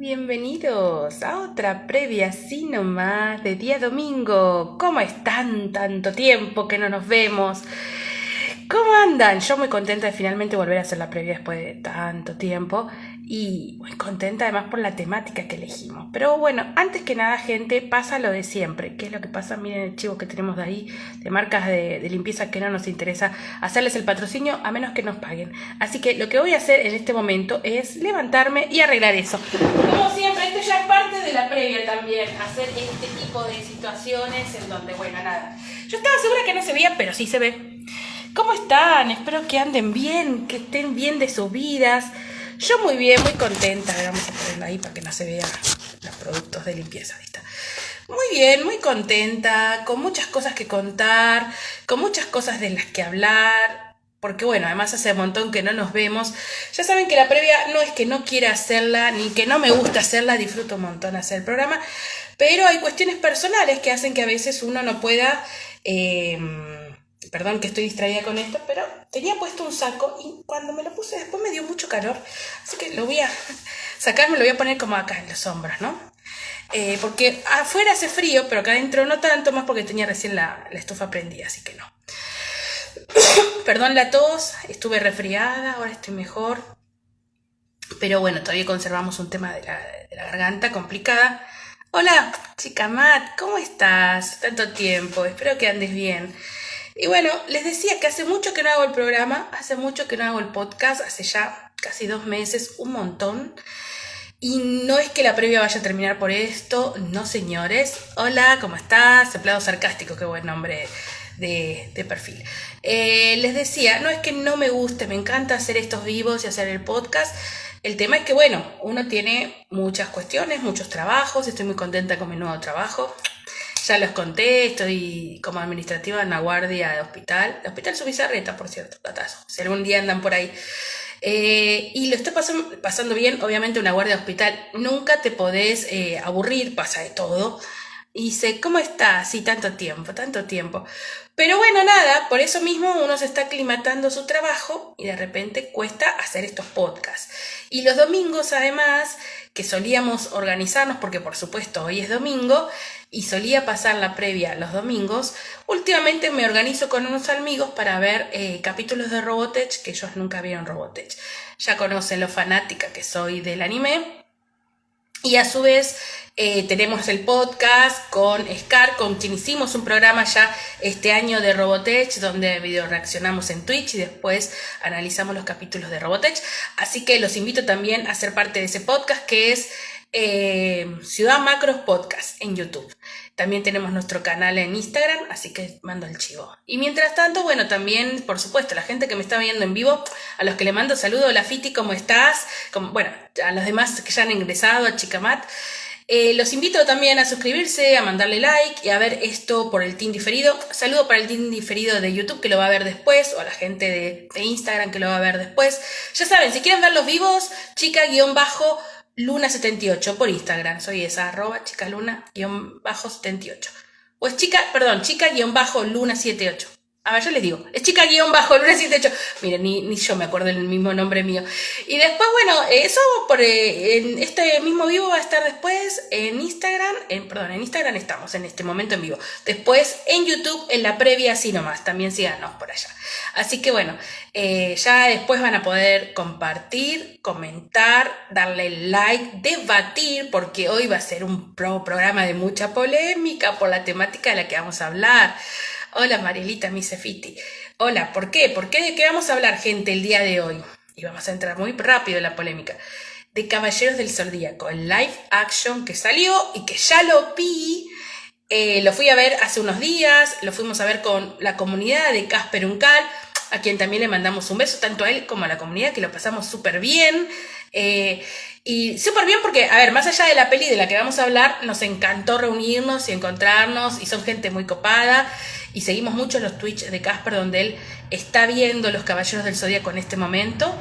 Bienvenidos a otra previa así nomás de día domingo. ¿Cómo están? Tanto tiempo que no nos vemos. ¿Cómo andan? Yo muy contenta de finalmente volver a hacer la previa después de tanto tiempo y muy contenta además por la temática que elegimos. Pero bueno, antes que nada, gente, pasa lo de siempre. ¿Qué es lo que pasa? Miren el chivo que tenemos de ahí, de marcas de limpieza que no nos interesa hacerles el patrocinio a menos que nos paguen. Así que lo que voy a hacer en este momento es levantarme y arreglar eso. Como siempre, esto ya es parte de la previa también, hacer este tipo de situaciones en donde, bueno, nada. Yo estaba segura que no se veía, pero sí se ve. ¿Cómo están? Espero que anden bien, que estén bien de sus vidas. Yo muy bien, muy contenta. A ver, vamos a ponerlo ahí para que no se vean los productos de limpieza. ¿Viste? Muy bien, muy contenta, con muchas cosas que contar, con muchas cosas de las que hablar. Porque bueno, además hace un montón que no nos vemos. Ya saben que la previa no es que no quiera hacerla, ni que no me gusta hacerla, disfruto un montón hacer el programa. Pero hay cuestiones personales que hacen que a veces uno no pueda... Perdón que estoy distraída con esto, pero tenía puesto un saco y cuando me lo puse después me dio mucho calor. Así que lo voy a sacar, me lo voy a poner como acá en los hombros, ¿no? Porque afuera hace frío, pero acá adentro no tanto, más porque tenía recién la estufa prendida, así que no. Perdón la tos, estuve resfriada, ahora estoy mejor. Pero bueno, todavía conservamos un tema de la garganta complicada. Hola, chica Matt, ¿cómo estás? Tanto tiempo, espero que andes bien. Y bueno, les decía que hace mucho que no hago el programa, hace mucho que no hago el podcast, hace ya casi 2 meses, un montón. Y no es que la previa vaya a terminar por esto, no señores. Hola, ¿cómo estás? Empleado sarcástico, qué buen nombre de perfil. Les decía, no es que no me guste, me encanta hacer estos vivos y hacer el podcast. El tema es que, bueno, uno tiene muchas cuestiones, muchos trabajos, estoy muy contenta con mi nuevo trabajo. Ya los conté, estoy como administrativa en la guardia de hospital Subizarreta, por cierto, datazo, si algún día andan por ahí. Y lo estoy pasando bien, obviamente una guardia de hospital, nunca te podés aburrir, pasa de todo. Y dice, ¿cómo estás? Sí, tanto tiempo. Pero bueno, nada, por eso mismo uno se está aclimatando a su trabajo y de repente cuesta hacer estos podcasts. Y los domingos, además, que solíamos organizarnos, porque por supuesto hoy es domingo, y solía pasar la previa los domingos, últimamente me organizo con unos amigos para ver capítulos de Robotech, que ellos nunca vieron Robotech. Ya conocen lo fanática que soy del anime. Y a su vez tenemos el podcast con Scar, con quien hicimos un programa ya este año de Robotech, donde video reaccionamos en Twitch y después analizamos los capítulos de Robotech. Así que los invito también a ser parte de ese podcast que es Ciudad Macros Podcast en YouTube. También tenemos nuestro canal en Instagram, así que mando el chivo. Y mientras tanto, bueno, también, por supuesto, la gente que me está viendo en vivo, a los que le mando saludos, hola Fiti, ¿cómo estás? Bueno, a los demás que ya han ingresado, a Chicamat. Los invito también a suscribirse, a mandarle like y a ver esto por el team diferido. Saludo para el team diferido de YouTube que lo va a ver después, o a la gente de Instagram que lo va a ver después. Ya saben, si quieren ver los vivos, chica-luna78 por Instagram. Soy esa, @chicaluna-78. O es chica-luna78. A ver, yo les digo, es chica-luna78. Miren, ni yo me acuerdo el mismo nombre mío. Y después, bueno, eso en este mismo vivo va a estar después en Instagram. En Instagram estamos en este momento en vivo. Después en YouTube, en la previa, así nomás. También síganos por allá. Así que bueno, ya después van a poder compartir, comentar, darle like, debatir, porque hoy va a ser un programa de mucha polémica por la temática de la que vamos a hablar. Hola Marielita Misefiti. Hola, ¿por qué? ¿Por qué de qué vamos a hablar, gente, el día de hoy? Y vamos a entrar muy rápido en la polémica. De Caballeros del Zodíaco, el live action que salió y que ya lo vi. Lo fui a ver hace unos días, lo fuimos a ver con la comunidad de Casper Uncal, a quien también le mandamos un beso, tanto a él como a la comunidad, que lo pasamos súper bien. Y súper bien porque, a ver, más allá de la peli de la que vamos a hablar, nos encantó reunirnos y encontrarnos, y son gente muy copada, y seguimos mucho los Twitch de Casper, donde él está viendo Los Caballeros del Zodíaco en este momento.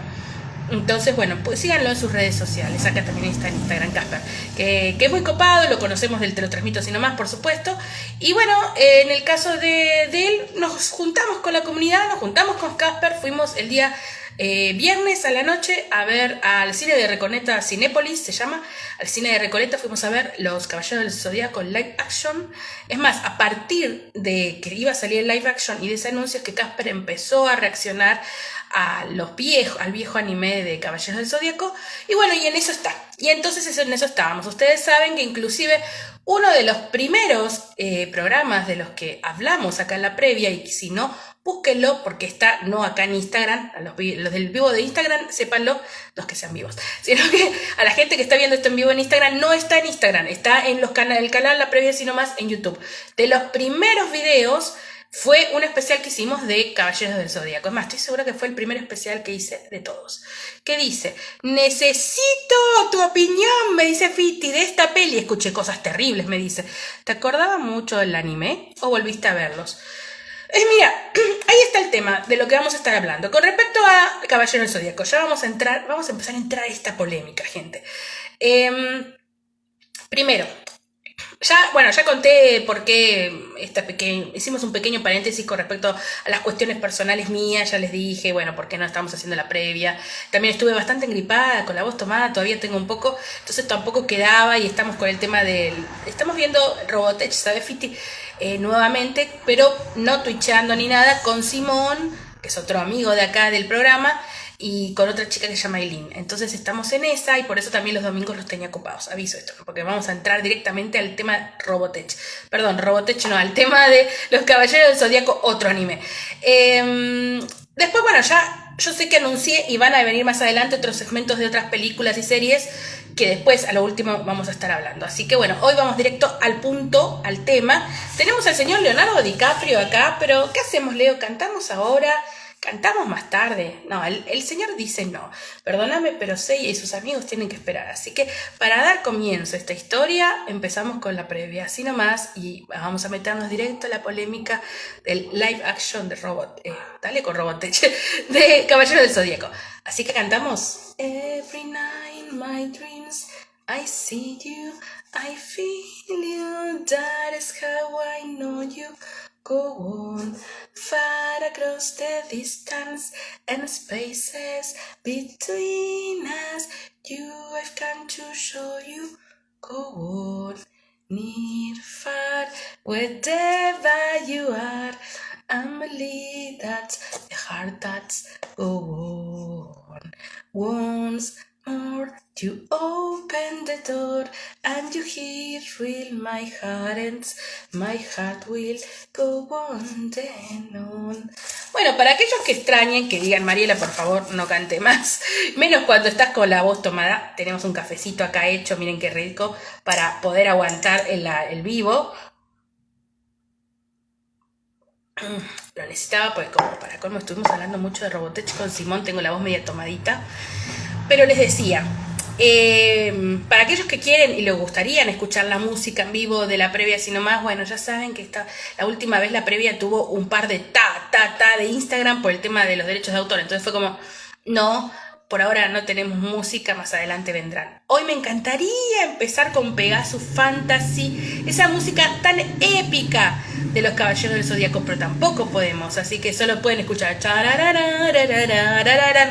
Entonces, bueno, pues síganlo en sus redes sociales. Acá también está en Instagram Casper, que es muy copado, lo conocemos del Te lo transmito así nomás, por supuesto. Y bueno, en el caso de él, nos juntamos con la comunidad, nos juntamos con Casper, fuimos el día viernes a la noche a ver al cine de Recoleta, Cinépolis se llama, al cine de Recoleta fuimos a ver Los Caballeros del Zodíaco live action. Es más, a partir de que iba a salir el live action y de ese anuncio es que Casper empezó a reaccionar al viejo anime de Caballeros del Zodíaco, y bueno, y en eso está. Y entonces en eso estábamos. Ustedes saben que inclusive uno de los primeros programas de los que hablamos acá en la previa, y si no, búsquenlo porque está no acá en Instagram, los del vivo de Instagram, sépanlo, no es que sean vivos, sino que a la gente que está viendo esto en vivo en Instagram, no está en Instagram, está en el canal La Previa Sino Más en YouTube. De los primeros videos fue un especial que hicimos de Caballeros del Zodíaco. Es más, estoy segura que fue el primer especial que hice de todos. ¿Qué dice? Necesito tu opinión, me dice Fiti, de esta peli. Escuché cosas terribles, me dice. ¿Te acordaba mucho del anime o volviste a verlos? Mira, ahí está el tema de lo que vamos a estar hablando. Con respecto a Caballeros del Zodíaco, ya vamos a empezar a entrar a esta polémica, gente. Primero, ya conté por qué hicimos un pequeño paréntesis con respecto a las cuestiones personales mías, ya les dije, bueno, por qué no estamos haciendo la previa. También estuve bastante engripada, con la voz tomada, todavía tengo un poco, entonces tampoco quedaba, y estamos con el tema estamos viendo Robotech, ¿sabes, Fiti? Nuevamente, pero no twitchando ni nada, con Simón, que es otro amigo de acá del programa, y con otra chica que se llama Eileen. Entonces estamos en esa, y por eso también los domingos los tenía ocupados. Aviso esto, ¿no? Porque vamos a entrar directamente al tema Robotech. Perdón, Robotech no, al tema de Los Caballeros del Zodíaco, otro anime. Después, bueno, ya yo sé que anuncié y van a venir más adelante otros segmentos de otras películas y series que después a lo último vamos a estar hablando. Así que bueno, hoy vamos directo al punto, al tema. Tenemos al señor Leonardo DiCaprio acá, pero ¿qué hacemos, Leo? ¿Cantamos ahora? ¿Cantamos más tarde? No, el señor dice no. Perdóname, pero Seiya y sus amigos tienen que esperar. Así que para dar comienzo a esta historia, empezamos con la previa, así nomás, y vamos a meternos directo a la polémica del live action de dale con Robotech, de Caballero del Zodíaco. Así que cantamos. Every night in my dreams I see you, I feel you, that is how I know you. Go on, far across the distance and spaces between us. I've come to show you. Go on, near, far, wherever you are. I'm a lead that's the heart that's go on. Once more to open the door and you hear real my heart will go on and on. Bueno, para aquellos que extrañen, que digan, Mariela, por favor, no cante más, menos cuando estás con la voz tomada. Tenemos un cafecito acá hecho, miren qué rico, para poder aguantar el vivo. Lo necesitaba porque como para colmo estuvimos hablando mucho de Robotech con Simón, tengo la voz media tomadita. Pero les decía, para aquellos que quieren y les gustarían escuchar la música en vivo de la previa, sino más, bueno, ya saben que la última vez la previa tuvo un par de de Instagram por el tema de los derechos de autor. Entonces fue como, no, por ahora no tenemos música, más adelante vendrán. Hoy me encantaría empezar con Pegasus Fantasy, esa música tan épica de los Caballeros del Zodíaco, pero tampoco podemos, así que solo pueden escuchar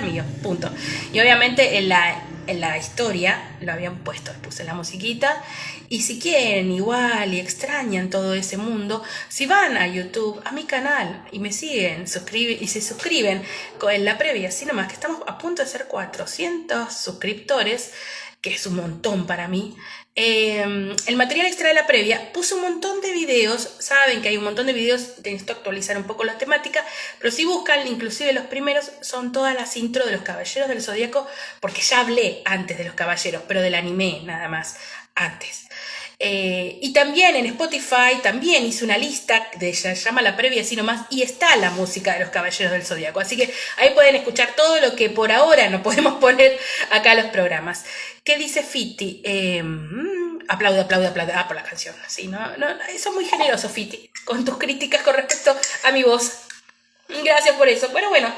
mío, punto. Y obviamente en la historia lo habían puesto, puse la musiquita, y si quieren igual y extrañan todo ese mundo, si van a YouTube, a mi canal, y me siguen, y se suscriben en la previa, así nomás que estamos a punto de ser 400 suscriptores, que es un montón para mí. El material extra de la previa, puse un montón de videos, saben que hay un montón de videos, necesito actualizar un poco la temática, pero si buscan, inclusive los primeros son todas las intros de los Caballeros del Zodíaco, porque ya hablé antes de los Caballeros, pero del anime nada más, antes. Y también en Spotify también hice una lista se llama La Previa así nomás, y está la música de los Caballeros del Zodíaco, así que ahí pueden escuchar todo lo que por ahora no podemos poner acá en los programas. ¿Qué dice Fiti? Aplaude por la canción. Sí, no, eso es muy generoso, Fiti, con tus críticas con respecto a mi voz. Gracias por eso. Pero bueno,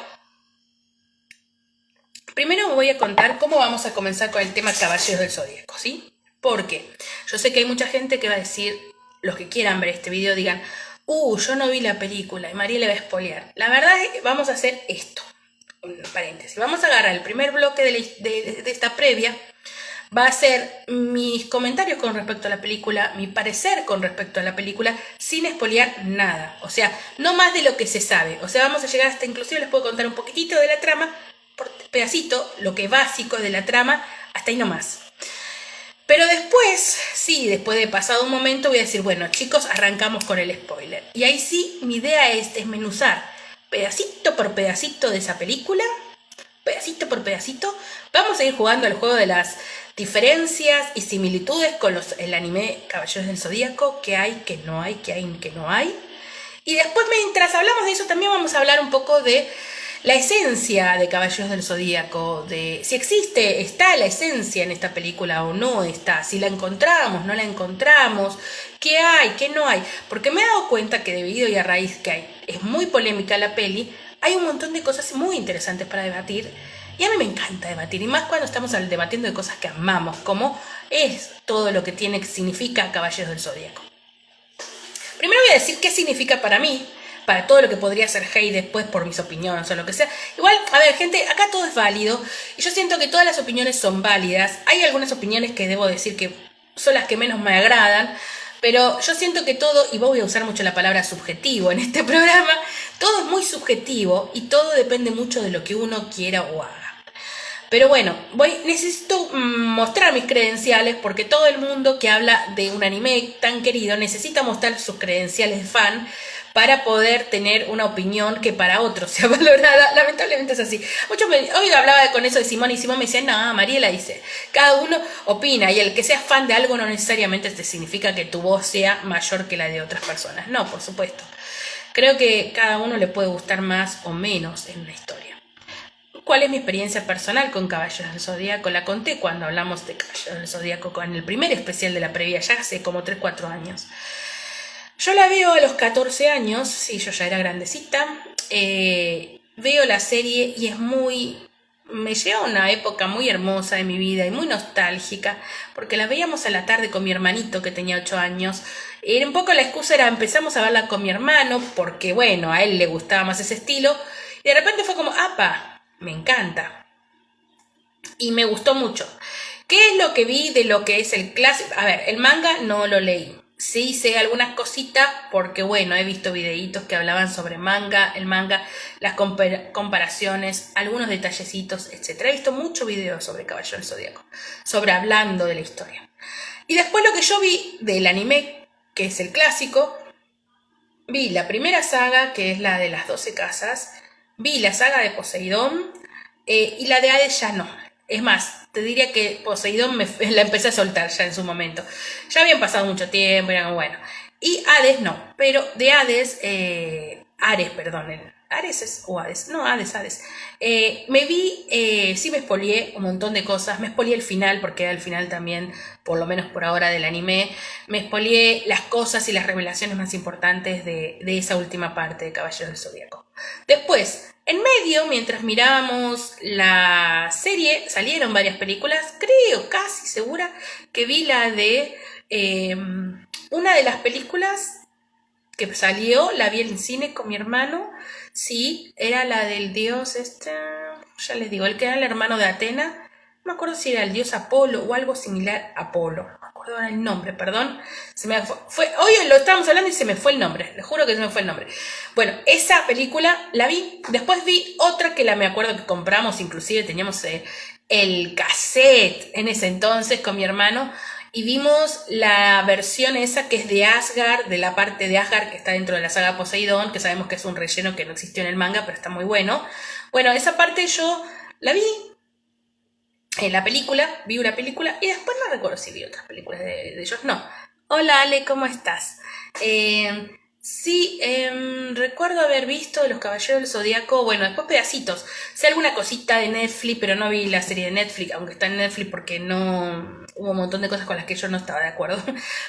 primero me voy a contar cómo vamos a comenzar con el tema Caballeros del Zodíaco, ¿sí? Porque yo sé que hay mucha gente que va a decir, los que quieran ver este video digan, yo no vi la película y María le va a spoilear. La verdad es que vamos a hacer esto. un paréntesis. Vamos a agarrar el primer bloque de esta previa. Va a ser mis comentarios con respecto a la película, mi parecer con respecto a la película, sin espolear nada. O sea, no más de lo que se sabe. O sea, vamos a llegar hasta, inclusive les puedo contar un poquitito de la trama, por pedacito, lo que es básico de la trama, hasta ahí nomás. Pero después, sí, después de pasado un momento voy a decir, bueno, chicos, arrancamos con el spoiler. Y ahí sí, mi idea es desmenuzar pedacito por pedacito de esa película, pedacito por pedacito. Vamos a ir jugando el juego de las diferencias y similitudes con el anime Caballeros del Zodíaco, que hay, que no hay, que hay, que no hay. Y después, mientras hablamos de eso, también vamos a hablar un poco de la esencia de Caballeros del Zodíaco, de si existe, está la esencia en esta película o no está, si la encontramos, no la encontramos, qué hay, qué no hay. Porque me he dado cuenta que debido y a raíz que es muy polémica la peli, hay un montón de cosas muy interesantes para debatir. Y a mí me encanta debatir, y más cuando estamos debatiendo de cosas que amamos, como es todo lo que significa Caballeros del Zodíaco. Primero voy a decir qué significa para mí, para todo lo que podría ser hate después por mis opiniones o lo que sea. Igual, a ver, gente, acá todo es válido, y yo siento que todas las opiniones son válidas. Hay algunas opiniones que debo decir que son las que menos me agradan, pero yo siento que todo, y voy a usar mucho la palabra subjetivo en este programa, todo es muy subjetivo y todo depende mucho de lo que uno quiera o haga. Pero bueno, necesito mostrar mis credenciales porque todo el mundo que habla de un anime tan querido necesita mostrar sus credenciales de fan para poder tener una opinión que para otros sea valorada. Lamentablemente es así. Hoy hablaba con eso de Simón y Simón me decía, no, Mariela dice, cada uno opina y el que sea fan de algo no necesariamente te significa que tu voz sea mayor que la de otras personas. No, por supuesto. Creo que cada uno le puede gustar más o menos en una historia. ¿Cuál es mi experiencia personal con Caballeros del Zodíaco? La conté cuando hablamos de Caballeros del Zodíaco en el primer especial de la previa, ya hace como 3-4 años. Yo la veo a los 14 años, sí, yo ya era grandecita, veo la serie y me lleva a una época muy hermosa de mi vida y muy nostálgica, porque la veíamos a la tarde con mi hermanito que tenía 8 años. Un poco la excusa era empezamos a verla con mi hermano, porque bueno, a él le gustaba más ese estilo, y de repente fue como, ¡apa! Me encanta. Y me gustó mucho. ¿Qué es lo que vi de lo que es el clásico? A ver, el manga no lo leí. Sí sé algunas cositas porque, bueno, he visto videitos que hablaban sobre el manga, las comparaciones, algunos detallecitos, etc. He visto muchos videos sobre Caballero del Zodíaco, sobre hablando de la historia. Y después lo que yo vi del anime, que es el clásico, vi la primera saga, que es la de las 12 casas, vi la saga de Poseidón y la de Hades ya no. Es más, te diría que Poseidón la empecé a soltar ya en su momento. Ya habían pasado mucho tiempo, era bueno. Y Hades no, pero de Hades, Ares, perdón, Ares es, o Hades, no, Hades. Me vi, sí me spoileé un montón de cosas, me spoileé el final, porque era el final también, por lo menos por ahora, del anime. Me spoileé las cosas y las revelaciones más importantes de esa última parte de Caballeros del Zodíaco. Después, en medio, mientras mirábamos la serie, salieron varias películas, creo, casi segura, que vi la de una de las películas que salió, la vi en cine con mi hermano, sí, era la del dios ya les digo, el que era el hermano de Atena, no me acuerdo si era el dios Apolo o algo similar a Apolo, no me acuerdo ahora el nombre, perdón, hoy lo estábamos hablando y se me fue el nombre, les juro que se me fue el nombre. Bueno, esa película la vi, después vi otra que me acuerdo que compramos, inclusive teníamos el cassette en ese entonces con mi hermano, y vimos la versión esa que es de Asgard, de la parte de Asgard que está dentro de la saga Poseidón, que sabemos que es un relleno que no existió en el manga, pero está muy bueno. Bueno, esa parte yo la vi en la película, vi una película, y después no recuerdo si vi otras películas de ellos, no. Hola Ale, ¿cómo estás? Sí, recuerdo haber visto Los Caballeros del Zodíaco, bueno, después pedacitos. Sé alguna cosita de Netflix, pero no vi la serie de Netflix, aunque está en Netflix porque no... Hubo un montón de cosas con las que yo no estaba de acuerdo.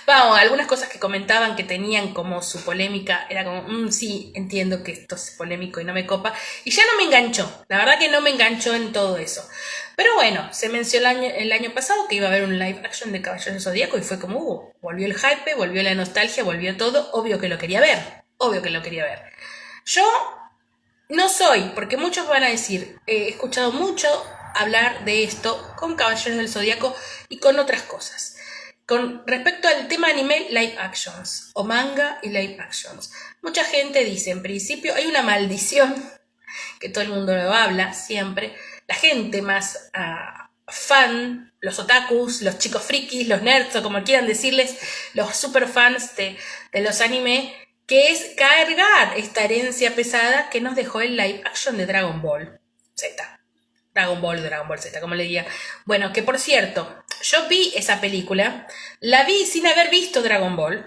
Vamos, algunas cosas que comentaban que tenían como su polémica, era como, sí, entiendo que esto es polémico y no me copa. Y ya no me enganchó, la verdad que no me enganchó en todo eso. Pero bueno, se mencionó el año pasado que iba a haber un live action de Caballeros del Zodíaco y fue como, volvió el hype, volvió la nostalgia, volvió todo, obvio que lo quería ver. Yo No soy, porque muchos van a decir, he escuchado mucho hablar de esto con Caballeros del Zodíaco y con otras cosas. Con respecto al tema anime live actions o manga y live actions, mucha gente dice, en principio hay una maldición que todo el mundo lo habla siempre, la gente más fan, los otakus, los chicos frikis, los nerds o como quieran decirles, los super fans de los anime, que es cargar esta herencia pesada que nos dejó el live action de Dragon Ball Z. Dragon Ball Z, como le diría. Bueno, que por cierto, yo vi esa película, la vi sin haber visto Dragon Ball,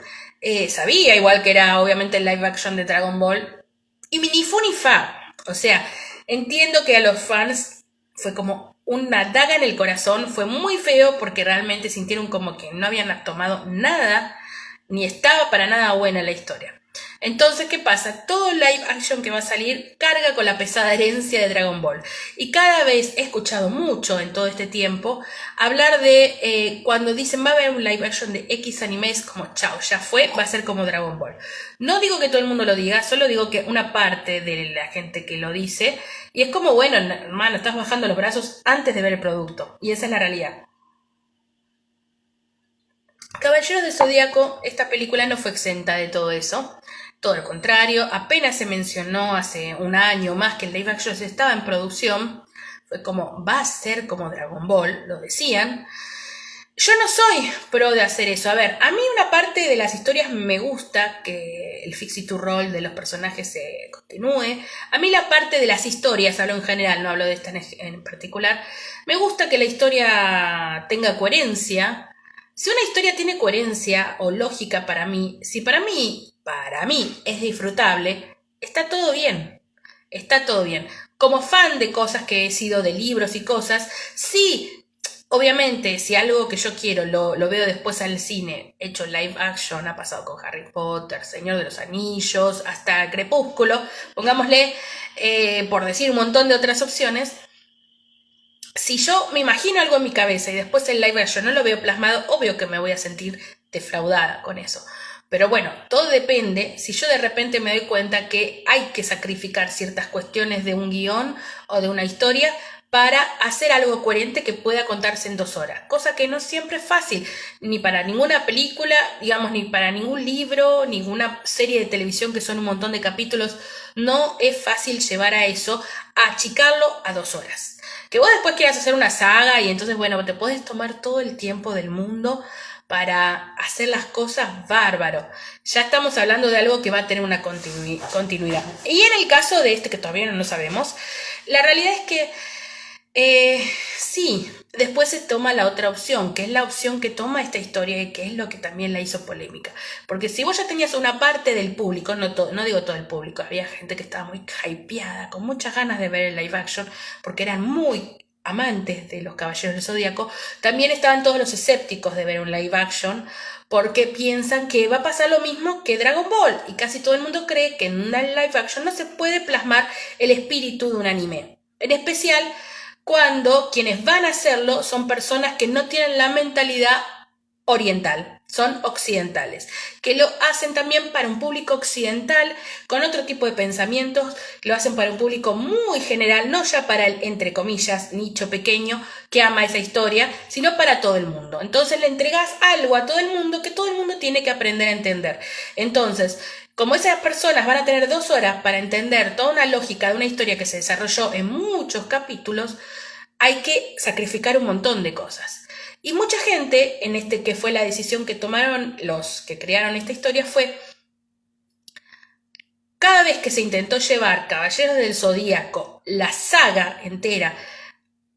sabía igual que era obviamente el live action de Dragon Ball, y ni fu ni fa. O sea, entiendo que a los fans fue como una daga en el corazón, fue muy feo porque realmente sintieron como que no habían tomado nada, ni estaba para nada buena la historia. Entonces, ¿qué pasa? Todo live action que va a salir carga con la pesada herencia de Dragon Ball. Y cada vez he escuchado mucho en todo este tiempo hablar de cuando dicen va a haber un live action de X animes, como chao, ya fue, va a ser como Dragon Ball. No digo que todo el mundo lo diga, solo digo que una parte de la gente que lo dice, y es como, bueno, hermano, estás bajando los brazos antes de ver el producto. Y esa es la realidad. Caballeros del Zodíaco, esta película no fue exenta de todo eso. Todo lo contrario, apenas se mencionó hace un año más que el live action estaba en producción. Fue como, va a ser como Dragon Ball, lo decían. Yo no soy pro de hacer eso. A ver, a mí una parte de las historias me gusta que el fix to roll de los personajes se continúe. A mí la parte de las historias, hablo en general, no hablo de esta en particular, me gusta que la historia tenga coherencia. Si una historia tiene coherencia o lógica para mí, si para mí es disfrutable, está todo bien. Está todo bien. Como fan de cosas que he sido de libros y cosas, sí, obviamente, si algo que yo quiero lo veo después al cine, hecho live action, ha pasado con Harry Potter, Señor de los Anillos, hasta Crepúsculo, pongámosle, por decir un montón de otras opciones, si yo me imagino algo en mi cabeza y después el live action no lo veo plasmado, obvio que me voy a sentir defraudada con eso. Pero bueno, todo depende si yo de repente me doy cuenta que hay que sacrificar ciertas cuestiones de un guión o de una historia para hacer algo coherente que pueda contarse en 2 horas. Cosa que no siempre es fácil, ni para ninguna película, digamos, ni para ningún libro, ninguna serie de televisión que son un montón de capítulos. No es fácil llevar a eso, a achicarlo a 2 horas. Que vos después quieras hacer una saga y entonces, bueno, te puedes tomar todo el tiempo del mundo para hacer las cosas bárbaro. Ya estamos hablando de algo que va a tener una continuidad. Y en el caso de este, que todavía no lo sabemos, la realidad es que sí, después se toma la otra opción, que es la opción que toma esta historia y que es lo que también la hizo polémica. Porque si vos ya tenías una parte del público, no digo todo el público, había gente que estaba muy hypeada, con muchas ganas de ver el live action, porque eran muy amantes de los Caballeros del Zodíaco, también estaban todos los escépticos de ver un live action, porque piensan que va a pasar lo mismo que Dragon Ball, y casi todo el mundo cree que en una live action no se puede plasmar el espíritu de un anime. En especial cuando quienes van a hacerlo son personas que no tienen la mentalidad oriental, son occidentales, que lo hacen también para un público occidental con otro tipo de pensamientos, lo hacen para un público muy general, no ya para el, entre comillas, nicho pequeño que ama esa historia, sino para todo el mundo. Entonces le entregas algo a todo el mundo que todo el mundo tiene que aprender a entender. Entonces, como esas personas van a tener 2 horas para entender toda una lógica de una historia que se desarrolló en muchos capítulos, hay que sacrificar un montón de cosas. Y mucha gente, en este que fue la decisión que tomaron los que crearon esta historia, fue cada vez que se intentó llevar Caballeros del Zodíaco, la saga entera,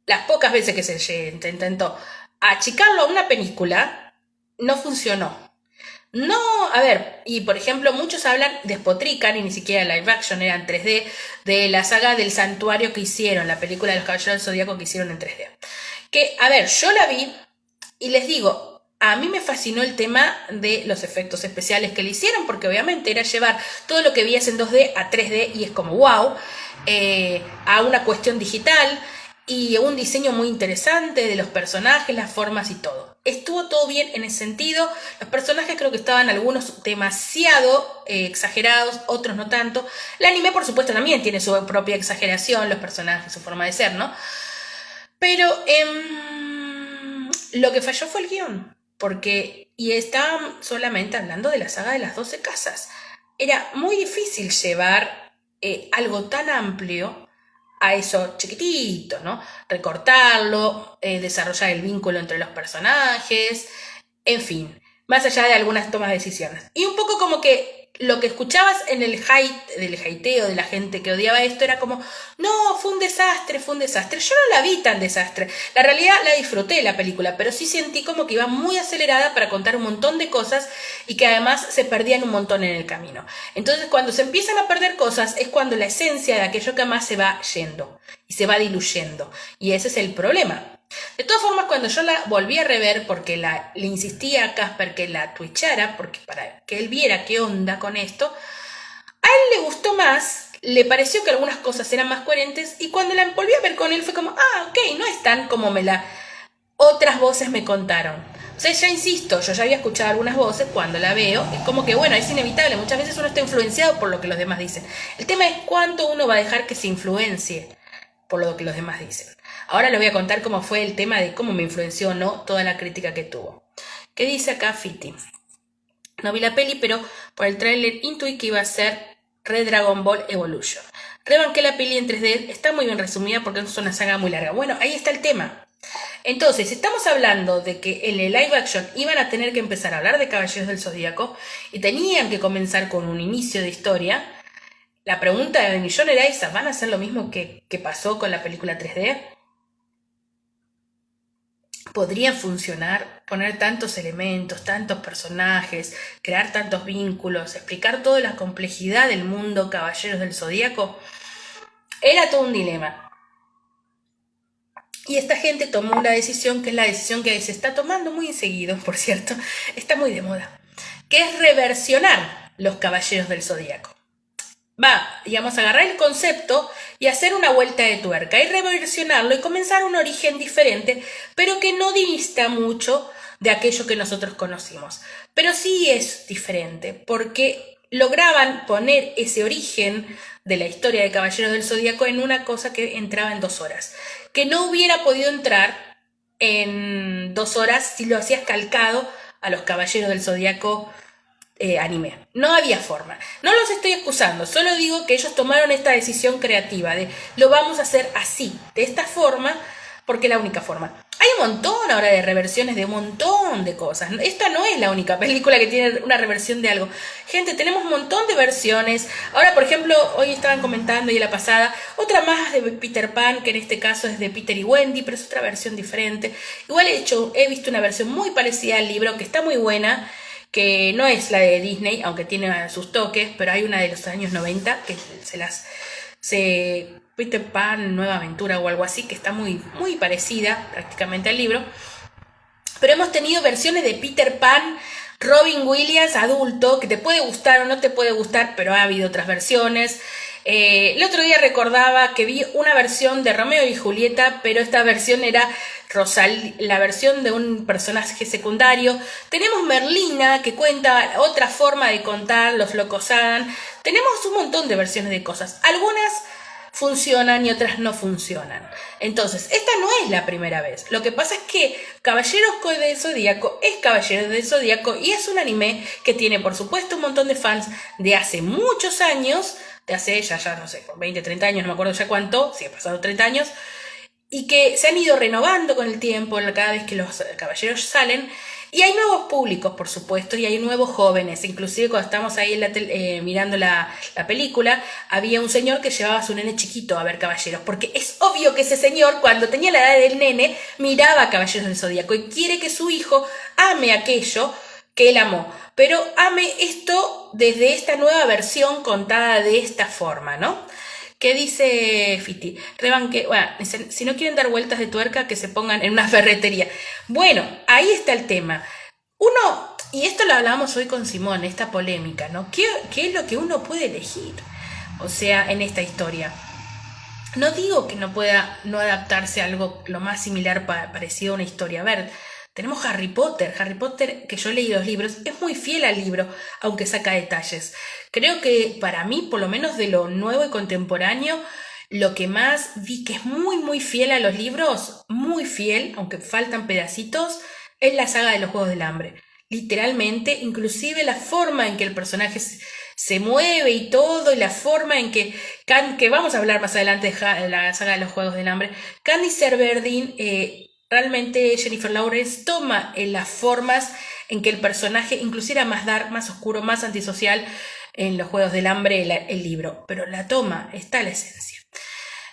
las pocas veces que se intentó achicarlo a una película, no funcionó. No, a ver, y por ejemplo, muchos hablan, despotrican, y ni siquiera live action eran 3D, de la saga del santuario que hicieron, la película de los Caballeros del Zodíaco que hicieron en 3D. Que, a ver, yo la vi y les digo, a mí me fascinó el tema de los efectos especiales que le hicieron, porque obviamente era llevar todo lo que veías en 2D a 3D y es como wow, a una cuestión digital y un diseño muy interesante de los personajes, las formas y todo. estuvo todo bien en ese sentido. Los personajes creo que estaban algunos demasiado exagerados, otros no tanto. El anime, por supuesto, también tiene su propia exageración, los personajes, su forma de ser, ¿no? Pero lo que falló fue el guión, y estaban solamente hablando de la saga de las 12 casas. Era muy difícil llevar algo tan amplio a eso chiquitito, ¿no? Recortarlo, desarrollar el vínculo entre los personajes, en fin, más allá de algunas tomas de decisiones. Y un poco como que lo que escuchabas en el del hateo de la gente que odiaba esto era como, no, fue un desastre, fue un desastre. Yo no la vi tan desastre. La realidad la disfruté la película, pero sí sentí como que iba muy acelerada para contar un montón de cosas y que además se perdían un montón en el camino. Entonces cuando se empiezan a perder cosas es cuando la esencia de aquello que más se va yendo y se va diluyendo. Y ese es el problema. De todas formas, cuando yo la volví a rever, porque le insistía a Casper que la twitchara, porque para que él viera qué onda con esto, a él le gustó más, le pareció que algunas cosas eran más coherentes, y cuando la volví a ver con él fue como, ok, no es tan como otras voces me contaron. O sea, ya insisto, yo ya había escuchado algunas voces, cuando la veo, es como que, bueno, es inevitable, muchas veces uno está influenciado por lo que los demás dicen. El tema es cuánto uno va a dejar que se influencie por lo que los demás dicen. Ahora les voy a contar cómo fue el tema de cómo me influenció o no toda la crítica que tuvo. ¿Qué dice acá Fiti? No vi la peli, pero por el tráiler intuí que iba a ser Red Dragon Ball Evolution. Rebanqué la peli en 3D, está muy bien resumida porque es una saga muy larga. Bueno, ahí está el tema. Entonces, estamos hablando de que en el live action iban a tener que empezar a hablar de Caballeros del Zodíaco y tenían que comenzar con un inicio de historia. La pregunta del millón era esa, ¿van a hacer lo mismo que pasó con la película 3D? ¿Podría funcionar poner tantos elementos, tantos personajes, crear tantos vínculos, explicar toda la complejidad del mundo Caballeros del Zodíaco? Era todo un dilema. Y esta gente tomó una decisión, que es la decisión que se está tomando muy seguido, por cierto, está muy de moda, que es reversionar los Caballeros del Zodíaco. Digamos, agarrar el concepto y hacer una vuelta de tuerca y reversionarlo y comenzar un origen diferente, pero que no dista mucho de aquello que nosotros conocimos. Pero sí es diferente, porque lograban poner ese origen de la historia de Caballeros del Zodíaco en una cosa que entraba en 2 horas, que no hubiera podido entrar en 2 horas si lo hacías calcado a los Caballeros del Zodíaco anime. No había forma. No los estoy excusando, solo digo que ellos tomaron esta decisión creativa de lo vamos a hacer así, de esta forma, porque es la única forma. Hay un montón ahora de reversiones de un montón de cosas. Esta no es la única película que tiene una reversión de algo. Gente, tenemos un montón de versiones. Ahora, por ejemplo, hoy estaban comentando y la pasada, otra más de Peter Pan, que en este caso es de Peter y Wendy, pero es otra versión diferente. Igual he visto una versión muy parecida al libro, que está muy buena, que no es la de Disney, aunque tiene sus toques, pero hay una de los años 90 que Peter Pan, Nueva Aventura o algo así, que está muy, muy parecida prácticamente al libro. Pero hemos tenido versiones de Peter Pan, Robin Williams adulto, que te puede gustar o no te puede gustar, pero ha habido otras versiones. El otro día recordaba que vi una versión de Romeo y Julieta, pero esta versión era la versión de un personaje secundario. Tenemos Merlina, que cuenta otra forma de contar, los locos Adam. Tenemos un montón de versiones de cosas. Algunas funcionan y otras no funcionan. Entonces, esta no es la primera vez. Lo que pasa es que Caballeros del Zodíaco es Caballeros del Zodíaco y es un anime que tiene, por supuesto, un montón de fans de hace muchos años, de hace ya no sé, 20, 30 años, no me acuerdo ya cuánto, si ha pasado 30 años, y que se han ido renovando con el tiempo cada vez que los caballeros salen. Y hay nuevos públicos, por supuesto, y hay nuevos jóvenes. Inclusive cuando estamos ahí mirando la película, había un señor que llevaba a su nene chiquito a ver Caballeros, porque es obvio que ese señor, cuando tenía la edad del nene, miraba a Caballeros del Zodíaco y quiere que su hijo ame aquello que él amó, pero ame esto desde esta nueva versión contada de esta forma, ¿no? ¿Qué dice Fiti? Bueno, si no quieren dar vueltas de tuerca, que se pongan en una ferretería. Bueno, ahí está el tema. Y esto lo hablábamos hoy con Simón, esta polémica, ¿no? ¿Qué es lo que uno puede elegir? O sea, en esta historia. No digo que no pueda no adaptarse a algo lo más similar parecido a una historia. A ver, Tenemos Harry Potter, que yo leí los libros, es muy fiel al libro, aunque saca detalles. Creo que para mí, por lo menos de lo nuevo y contemporáneo, lo que más vi que es muy muy fiel a los libros, muy fiel, aunque faltan pedacitos, es la saga de los Juegos del Hambre. Literalmente, inclusive la forma en que el personaje se mueve y todo, y la forma en que vamos a hablar más adelante de la saga de los Juegos del Hambre, Candice Everdeen, realmente Jennifer Lawrence toma las formas en que el personaje, inclusive era más dark, más oscuro, más antisocial en los Juegos del Hambre, el libro, pero la toma, está la esencia.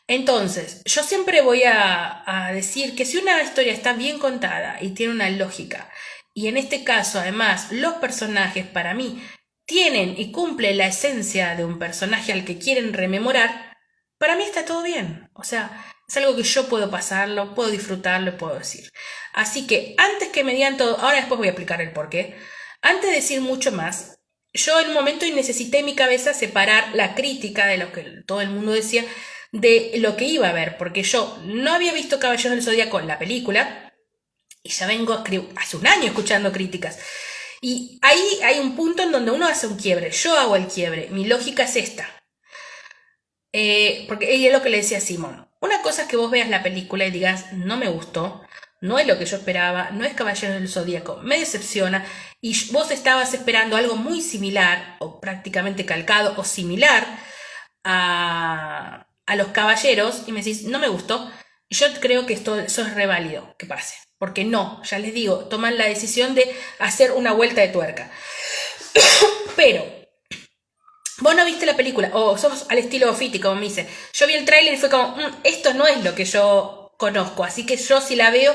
Entonces, yo siempre voy a decir que si una historia está bien contada y tiene una lógica, y en este caso además los personajes para mí tienen y cumplen la esencia de un personaje al que quieren rememorar, para mí está todo bien. O sea, es algo que yo puedo pasarlo, puedo disfrutarlo, puedo decir. Así que antes que me digan todo, ahora después voy a explicar el porqué, antes de decir mucho más, yo en un momento necesité en mi cabeza separar la crítica de lo que todo el mundo decía de lo que iba a ver, porque yo no había visto Caballeros del Zodíaco en la película y ya vengo hace un año escuchando críticas. Y ahí hay un punto en donde uno hace un quiebre, yo hago el quiebre, mi lógica es esta. Porque es lo que le decía a Simón. Una cosa es que vos veas la película y digas, no me gustó, no es lo que yo esperaba, no es Caballeros del Zodíaco, me decepciona, y vos estabas esperando algo muy similar, o prácticamente calcado, o similar a los caballeros, y me decís, no me gustó. Yo creo que eso es re válido que pase, porque no, ya les digo, toman la decisión de hacer una vuelta de tuerca. Pero vos no viste la película, o sos al estilo Fiti, como me dice. Yo vi el tráiler y fue como, esto no es lo que yo conozco, así que yo si la veo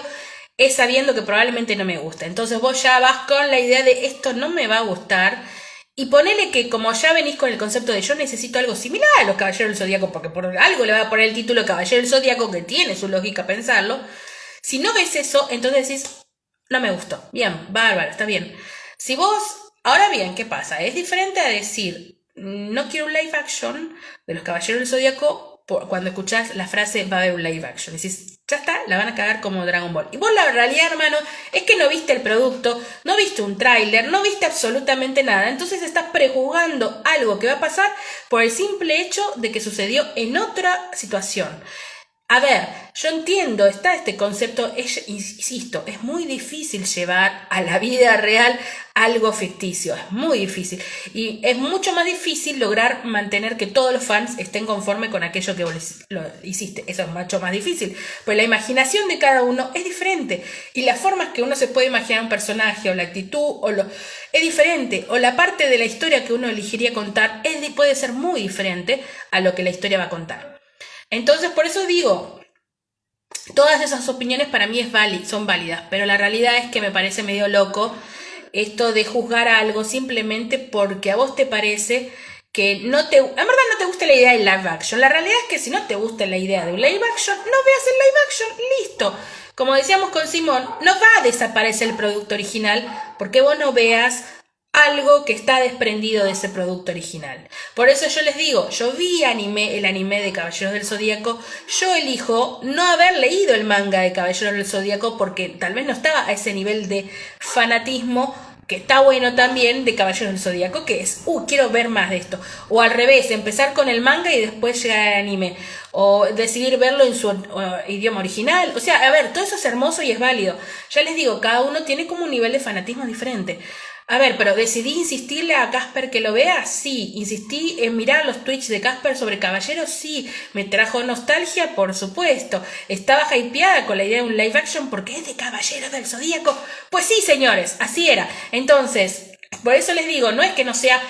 es sabiendo que probablemente no me gusta. Entonces vos ya vas con la idea de esto no me va a gustar. Y ponele que como ya venís con el concepto de yo necesito algo similar a los Caballeros del Zodíaco, porque por algo le va a poner el título Caballero del Zodíaco, que tiene su lógica pensarlo. Si no ves eso, entonces decís, no me gustó. Bien, bárbaro, está bien. Si vos, ahora bien, ¿qué pasa? Es diferente a decir, no quiero un live action de los Caballeros del Zodíaco cuando escuchás la frase va a haber un live action. Decís, ya está, la van a cagar como Dragon Ball. Y vos la realidad, hermano, es que no viste el producto, no viste un tráiler, no viste absolutamente nada. Entonces estás prejuzgando algo que va a pasar por el simple hecho de que sucedió en otra situación. A ver, yo entiendo, está este concepto, insisto, es muy difícil llevar a la vida real algo ficticio, es muy difícil. Y es mucho más difícil lograr mantener que todos los fans estén conformes con aquello que vos lo hiciste. Eso es mucho más difícil, pues la imaginación de cada uno es diferente. Y las formas que uno se puede imaginar un personaje, o la actitud, es diferente. O la parte de la historia que uno elegiría contar puede ser muy diferente a lo que la historia va a contar. Entonces, por eso digo, todas esas opiniones para mí son válidas, pero la realidad es que me parece medio loco esto de juzgar algo simplemente porque a vos te parece que en verdad no te gusta la idea del live action. La realidad es que si no te gusta la idea de un live action, no veas el live action, listo. Como decíamos con Simón, no va a desaparecer el producto original porque vos no veas algo que está desprendido de ese producto original. Por eso yo les digo, yo vi el anime de Caballeros del Zodíaco, yo elijo no haber leído el manga de Caballeros del Zodíaco porque tal vez no estaba a ese nivel de fanatismo que está bueno también de Caballeros del Zodíaco, que es, quiero ver más de esto. O al revés, empezar con el manga y después llegar al anime. O decidir verlo en su idioma original. O sea, a ver, todo eso es hermoso y es válido. Ya les digo, cada uno tiene como un nivel de fanatismo diferente. A ver, pero decidí insistirle a Casper que lo vea, sí. Insistí en mirar los tweets de Casper sobre Caballeros, sí. Me trajo nostalgia, por supuesto. Estaba hypeada con la idea de un live action porque es de Caballeros del Zodíaco. Pues sí, señores, así era. Entonces, por eso les digo, no es que no sea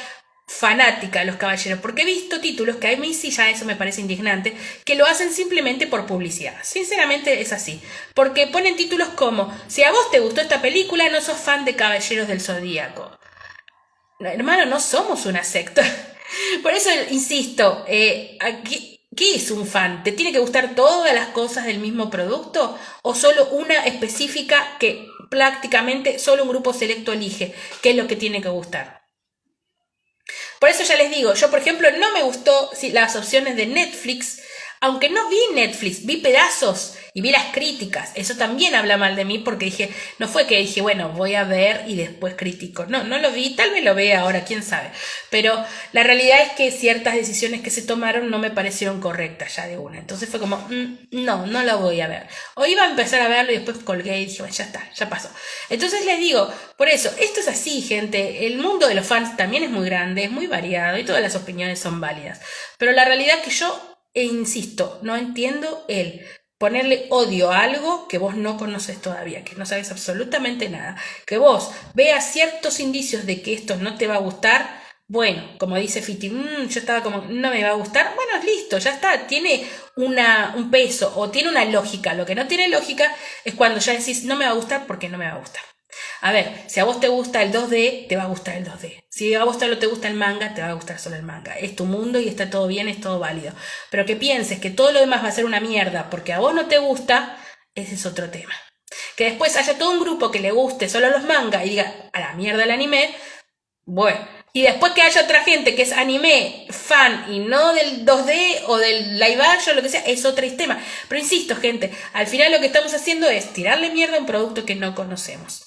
fanática de los caballeros, porque he visto títulos que a mí sí ya eso me parece indignante, que lo hacen simplemente por publicidad. Sinceramente es así, porque ponen títulos como, si a vos te gustó esta película, no sos fan de Caballeros del Zodíaco. No, hermano, no somos una secta. Por eso insisto, ¿qué es un fan? ¿Te tiene que gustar todas las cosas del mismo producto? ¿O solo una específica que prácticamente solo un grupo selecto elige? ¿Qué es lo que tiene que gustar? Por eso ya les digo, yo por ejemplo no me gustó las opciones de Netflix, aunque no vi Netflix, vi pedazos Y vi las críticas, eso también habla mal de mí porque dije, no fue que dije, bueno, voy a ver y después critico. No, no lo vi, tal vez lo vea ahora, quién sabe. Pero la realidad es que ciertas decisiones que se tomaron no me parecieron correctas ya de una. Entonces fue como, no, no lo voy a ver. O iba a empezar a verlo y después colgué y dije, bueno, ya está, ya pasó. Entonces les digo, por eso, esto es así, gente. El mundo de los fans también es muy grande, es muy variado y todas las opiniones son válidas. Pero la realidad es que yo, insisto, no entiendo el ponerle odio a algo que vos no conoces todavía, que no sabes absolutamente nada, que vos veas ciertos indicios de que esto no te va a gustar, bueno, como dice Fiti, yo estaba como, no me va a gustar, bueno, listo, ya está, tiene un peso o tiene una lógica, lo que no tiene lógica es cuando ya decís, no me va a gustar porque no me va a gustar. A ver, si a vos te gusta el 2D, te va a gustar el 2D. Si a vos solo te gusta el manga, te va a gustar solo el manga. Es tu mundo y está todo bien, es todo válido. Pero que pienses que todo lo demás va a ser una mierda porque a vos no te gusta, ese es otro tema. Que después haya todo un grupo que le guste solo los mangas y diga, a la mierda el anime, bueno. Y después que haya otra gente que es anime fan y no del 2D o del live action, lo que sea, es otro tema. Pero insisto, gente, al final lo que estamos haciendo es tirarle mierda a un producto que no conocemos.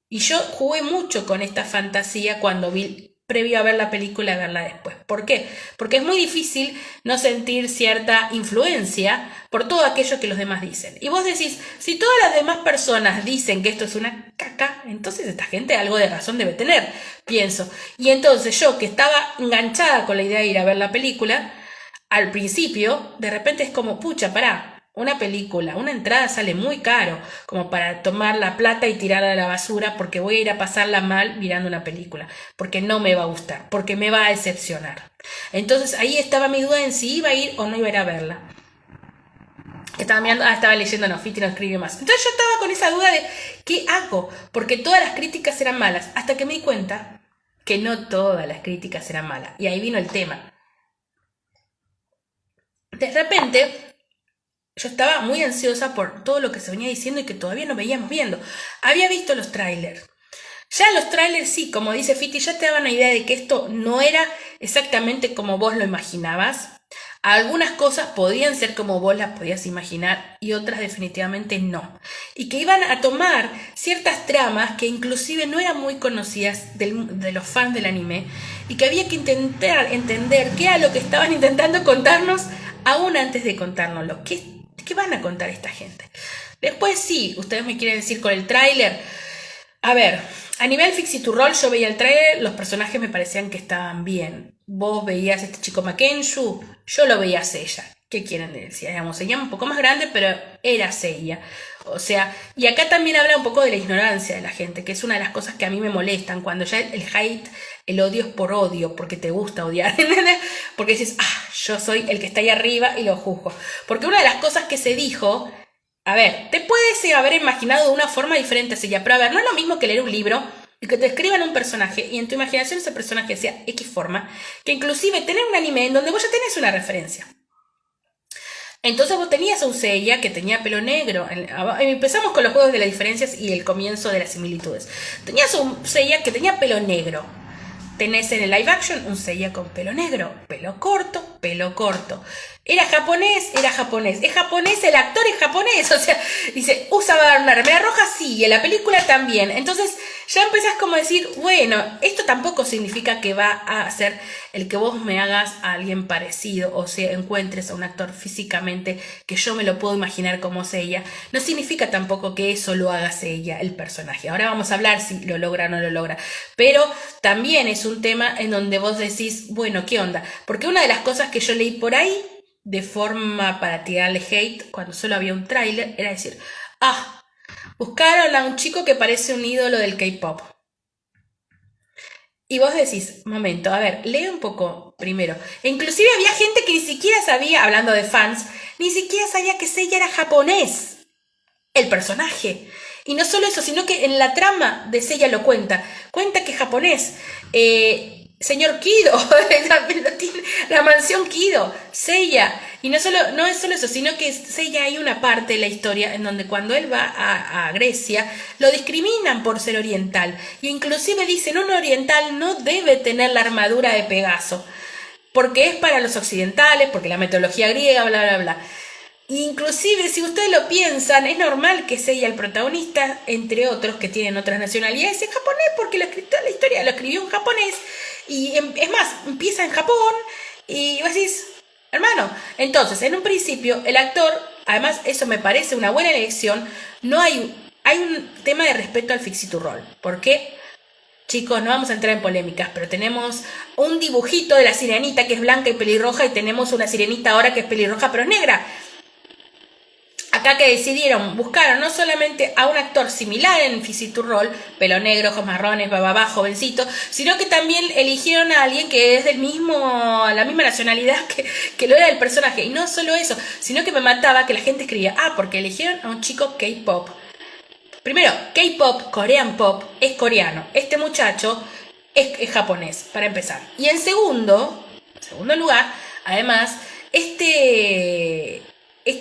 Y yo jugué mucho con esta fantasía cuando vi, previo a ver la película, a verla después. ¿Por qué? Porque es muy difícil no sentir cierta influencia por todo aquello que los demás dicen. Y vos decís, si todas las demás personas dicen que esto es una caca, entonces esta gente algo de razón debe tener, pienso. Y entonces yo, que estaba enganchada con la idea de ir a ver la película, al principio, de repente es como, pucha, pará. Una película, una entrada sale muy caro como para tomar la plata y tirarla a la basura porque voy a ir a pasarla mal mirando una película, porque no me va a gustar, porque me va a decepcionar. Entonces ahí estaba mi duda en si iba a ir o no iba a ir a verla. Estaba mirando, estaba leyendo, no, Fiti no escribe más. Entonces yo estaba con esa duda de ¿qué hago? Porque todas las críticas eran malas, hasta que me di cuenta que no todas las críticas eran malas. Y ahí vino el tema. De repente yo estaba muy ansiosa por todo lo que se venía diciendo y que todavía no veíamos viendo. Había visto los trailers. Ya los trailers sí, como dice Fiti, ya te daban una idea de que esto no era exactamente como vos lo imaginabas. Algunas cosas podían ser como vos las podías imaginar y otras definitivamente no. Y que iban a tomar ciertas tramas que inclusive no eran muy conocidas de los fans del anime y que había que intentar entender qué era lo que estaban intentando contarnos aún antes de contárnoslo. ¿Qué van a contar esta gente? Después sí, ustedes me quieren decir con el tráiler. A ver, a nivel Fix It to Roll yo veía el tráiler, los personajes me parecían que estaban bien. Vos veías a este chico Makenshu, yo lo veía a Seiya. ¿Qué quieren decir? Digamos, se llama un poco más grande, pero era Seiya. O sea, y acá también habla un poco de la ignorancia de la gente, que es una de las cosas que a mí me molestan, cuando ya el hate, el odio es por odio, porque te gusta odiar, ¿entendés? Porque dices, yo soy el que está ahí arriba y lo juzgo. Porque una de las cosas que se dijo, a ver, te puedes haber imaginado de una forma diferente a Seiya, pero a ver, no es lo mismo que leer un libro y que te escriban un personaje y en tu imaginación ese personaje sea X forma, que inclusive tener un anime en donde vos ya tenés una referencia. Entonces vos tenías a un Seiya que tenía pelo negro. Empezamos con los juegos de las diferencias y el comienzo de las similitudes. Tenías a un Seiya que tenía pelo negro. Tenés en el live action un Seiya con pelo negro, pelo corto, pelo corto. Era japonés, es japonés, el actor es japonés, o sea, dice, usaba una remera roja, sí, y en la película también. Entonces ya empezás como a decir, bueno, esto tampoco significa que va a ser el que vos me hagas a alguien parecido, o sea, encuentres a un actor físicamente que yo me lo puedo imaginar como Seiya. No significa tampoco que eso lo haga Seiya, el personaje. Ahora vamos a hablar si lo logra o no lo logra. Pero también es un tema en donde vos decís, bueno, ¿qué onda? Porque una de las cosas que yo leí por ahí, de forma para tirarle hate, cuando solo había un tráiler, era decir, buscaron a un chico que parece un ídolo del K-pop. Y vos decís, momento, a ver, lee un poco primero. E inclusive había gente que ni siquiera sabía, hablando de fans, ni siquiera sabía que Seiya era japonés, el personaje. Y no solo eso, sino que en la trama de Seiya lo cuenta que es japonés. Señor Kido, la mansión Kido, Seiya. Y no es solo eso, sino que Seiya hay una parte de la historia en donde cuando él va a Grecia, lo discriminan por ser oriental. Y inclusive dicen, un oriental no debe tener la armadura de Pegaso, porque es para los occidentales, porque la mitología griega, bla, bla, bla. Inclusive, si ustedes lo piensan, es normal que Seiya, el protagonista, entre otros que tienen otras nacionalidades, es japonés, porque la historia lo escribió en japonés, y es más, empieza en Japón, y vos decís, hermano, entonces, en un principio, el actor, además, eso me parece una buena elección, no hay un tema de respeto al Fix-It-to-Roll, porque chicos, no vamos a entrar en polémicas, pero tenemos un dibujito de la sirenita que es blanca y pelirroja y tenemos una sirenita ahora que es pelirroja pero es negra. Acá que decidieron, buscaron no solamente a un actor similar en Fix-It-to-Roll, pelo negro, ojos marrones, babá, jovencito, sino que también eligieron a alguien que es la misma nacionalidad que lo era el personaje. Y no solo eso, sino que me mataba que la gente escribía, porque eligieron a un chico K-pop. Primero, K-pop, Korean pop, es coreano. Este muchacho es japonés, para empezar. Y en segundo lugar, además, esta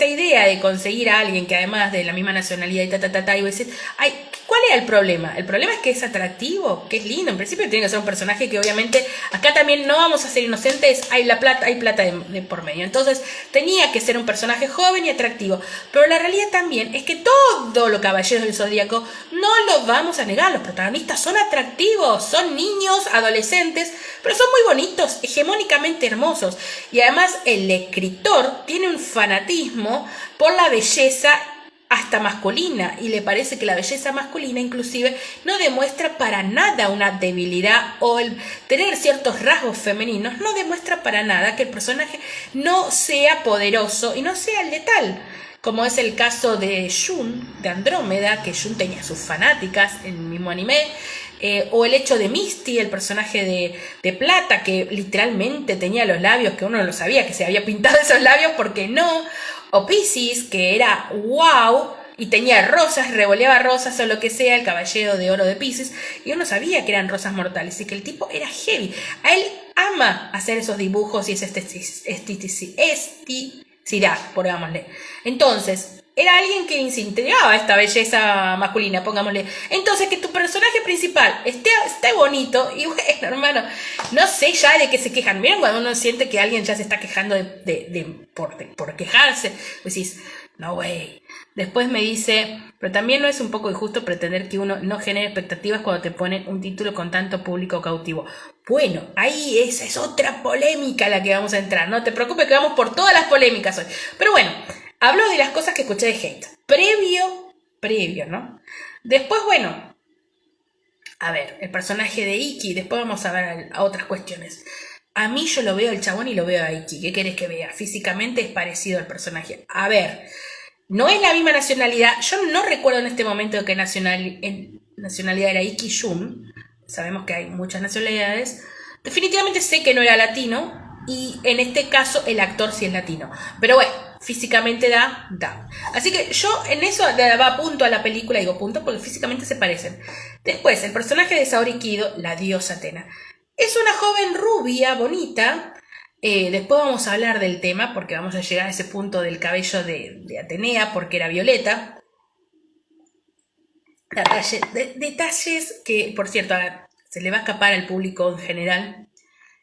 idea de conseguir a alguien que además de la misma nacionalidad y y decir, ay, ¿cuál era el problema? El problema es que es atractivo, que es lindo. En principio tiene que ser un personaje que obviamente, acá también no vamos a ser inocentes, hay plata de por medio. Entonces tenía que ser un personaje joven y atractivo. Pero la realidad también es que todo lo Caballeros del Zodíaco no lo vamos a negar. Los protagonistas son atractivos, son niños, adolescentes, pero son muy bonitos, hegemónicamente hermosos. Y además el escritor tiene un fanatismo por la belleza hasta masculina, y le parece que la belleza masculina inclusive no demuestra para nada una debilidad, o el tener ciertos rasgos femeninos no demuestra para nada que el personaje no sea poderoso y no sea letal, como es el caso de Jun, de Andrómeda, que Jun tenía sus fanáticas en el mismo anime, o el hecho de Misty, el personaje de Plata, que literalmente tenía los labios que uno no lo sabía que se había pintado esos labios, porque no, o Pisces, que era wow, y tenía rosas, revoleaba rosas o lo que sea, el caballero de oro de Pisces, y uno sabía que eran rosas mortales, y que el tipo era heavy. A él ama hacer esos dibujos y esa esticidad, pongámosle. Entonces, era alguien que incentivaba esta belleza masculina, pongámosle. Entonces, que tu personaje principal esté bonito, y bueno, hermano, no sé ya de qué se quejan. ¿Vieron cuando uno siente que alguien ya se está quejando por quejarse? Pues decís, no, güey. Después me dice, pero también no es un poco injusto pretender que uno no genere expectativas cuando te ponen un título con tanto público cautivo. Bueno, ahí esa es otra polémica a la que vamos a entrar. No te preocupes que vamos por todas las polémicas hoy. Pero bueno, hablo de las cosas que escuché de hate. Previo, ¿no? Después, bueno, a ver, el personaje de Iki, después vamos a ver a otras cuestiones. A mí yo lo veo el chabón y lo veo a Iki. ¿Qué querés que vea? Físicamente es parecido al personaje. A ver, no es la misma nacionalidad. Yo no recuerdo en este momento qué nacionalidad era Iki Jun. Sabemos que hay muchas nacionalidades. Definitivamente sé que no era latino. Y en este caso el actor sí es latino. Pero bueno, físicamente da. Así que yo en eso le daba punto a la película. Digo punto porque físicamente se parecen. Después, el personaje de Saori Kido, la diosa Atena. Es una joven rubia, bonita. Después vamos a hablar del tema, porque vamos a llegar a ese punto del cabello de Atenea, porque era violeta. Detalles que, por cierto, se le va a escapar al público en general.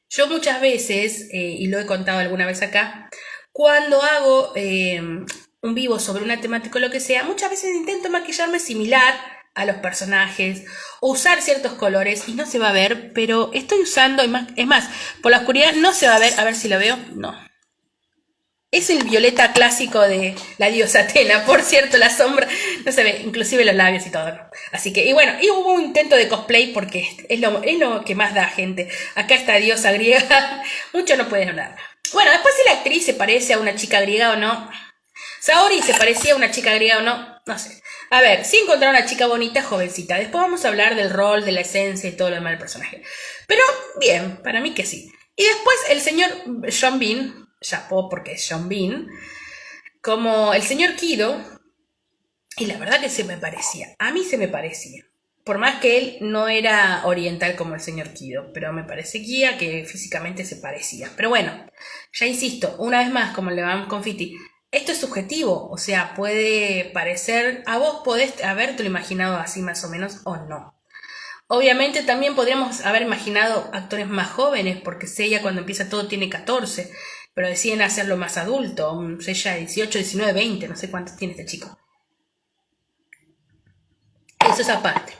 Yo muchas veces, y lo he contado alguna vez acá, cuando hago un vivo sobre una temática o lo que sea, muchas veces intento maquillarme similar a los personajes, o usar ciertos colores, y no se va a ver, pero estoy usando, es más, por la oscuridad no se va a ver si lo veo, no. Es el violeta clásico de la diosa Atena, por cierto, la sombra no se ve, inclusive los labios y todo, ¿no? Así que, y bueno, y hubo un intento de cosplay porque es lo que más da gente. Acá esta diosa griega, mucho no puedes hablar. Bueno, después si la actriz se parece a una chica griega o no. Saori se parecía a una chica griega o no, no sé. A ver, sí encontrar una chica bonita, jovencita. Después vamos a hablar del rol, de la esencia y todo lo demás del personaje. Pero bien, para mí que sí. Y después el señor Sean Bean, chapó porque es Sean Bean, como el señor Kido, y la verdad que se me parecía. A mí se me parecía. Por más que él no era oriental como el señor Kido, pero me parecía que físicamente se parecía. Pero bueno, ya insisto, una vez más, como le van con Fiti, esto es subjetivo, o sea, puede parecer, a vos podés habértelo imaginado así más o menos o no. Obviamente también podríamos haber imaginado actores más jóvenes, porque Seiya cuando empieza todo tiene 14. pero deciden hacerlo más adulto, no sé, ya 18, 19, 20, no sé cuántos tiene este chico. Eso es aparte.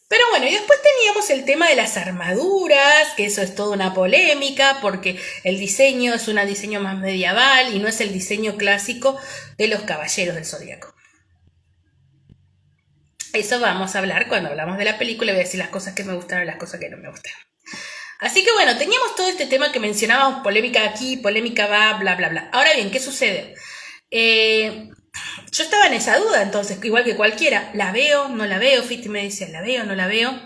Pero bueno, y después teníamos el tema de las armaduras, que eso es toda una polémica, porque el diseño es un diseño más medieval y no es el diseño clásico de los caballeros del Zodíaco. Eso vamos a hablar cuando hablamos de la película, voy a decir las cosas que me gustaron y las cosas que no me gustaron. Así que bueno, teníamos todo este tema que mencionábamos, polémica aquí, polémica va, bla, bla, bla. Ahora bien, ¿qué sucede? Yo estaba en esa duda, entonces, igual que cualquiera, ¿la veo? ¿No la veo? Fiti me dice, ¿la veo? ¿No la veo?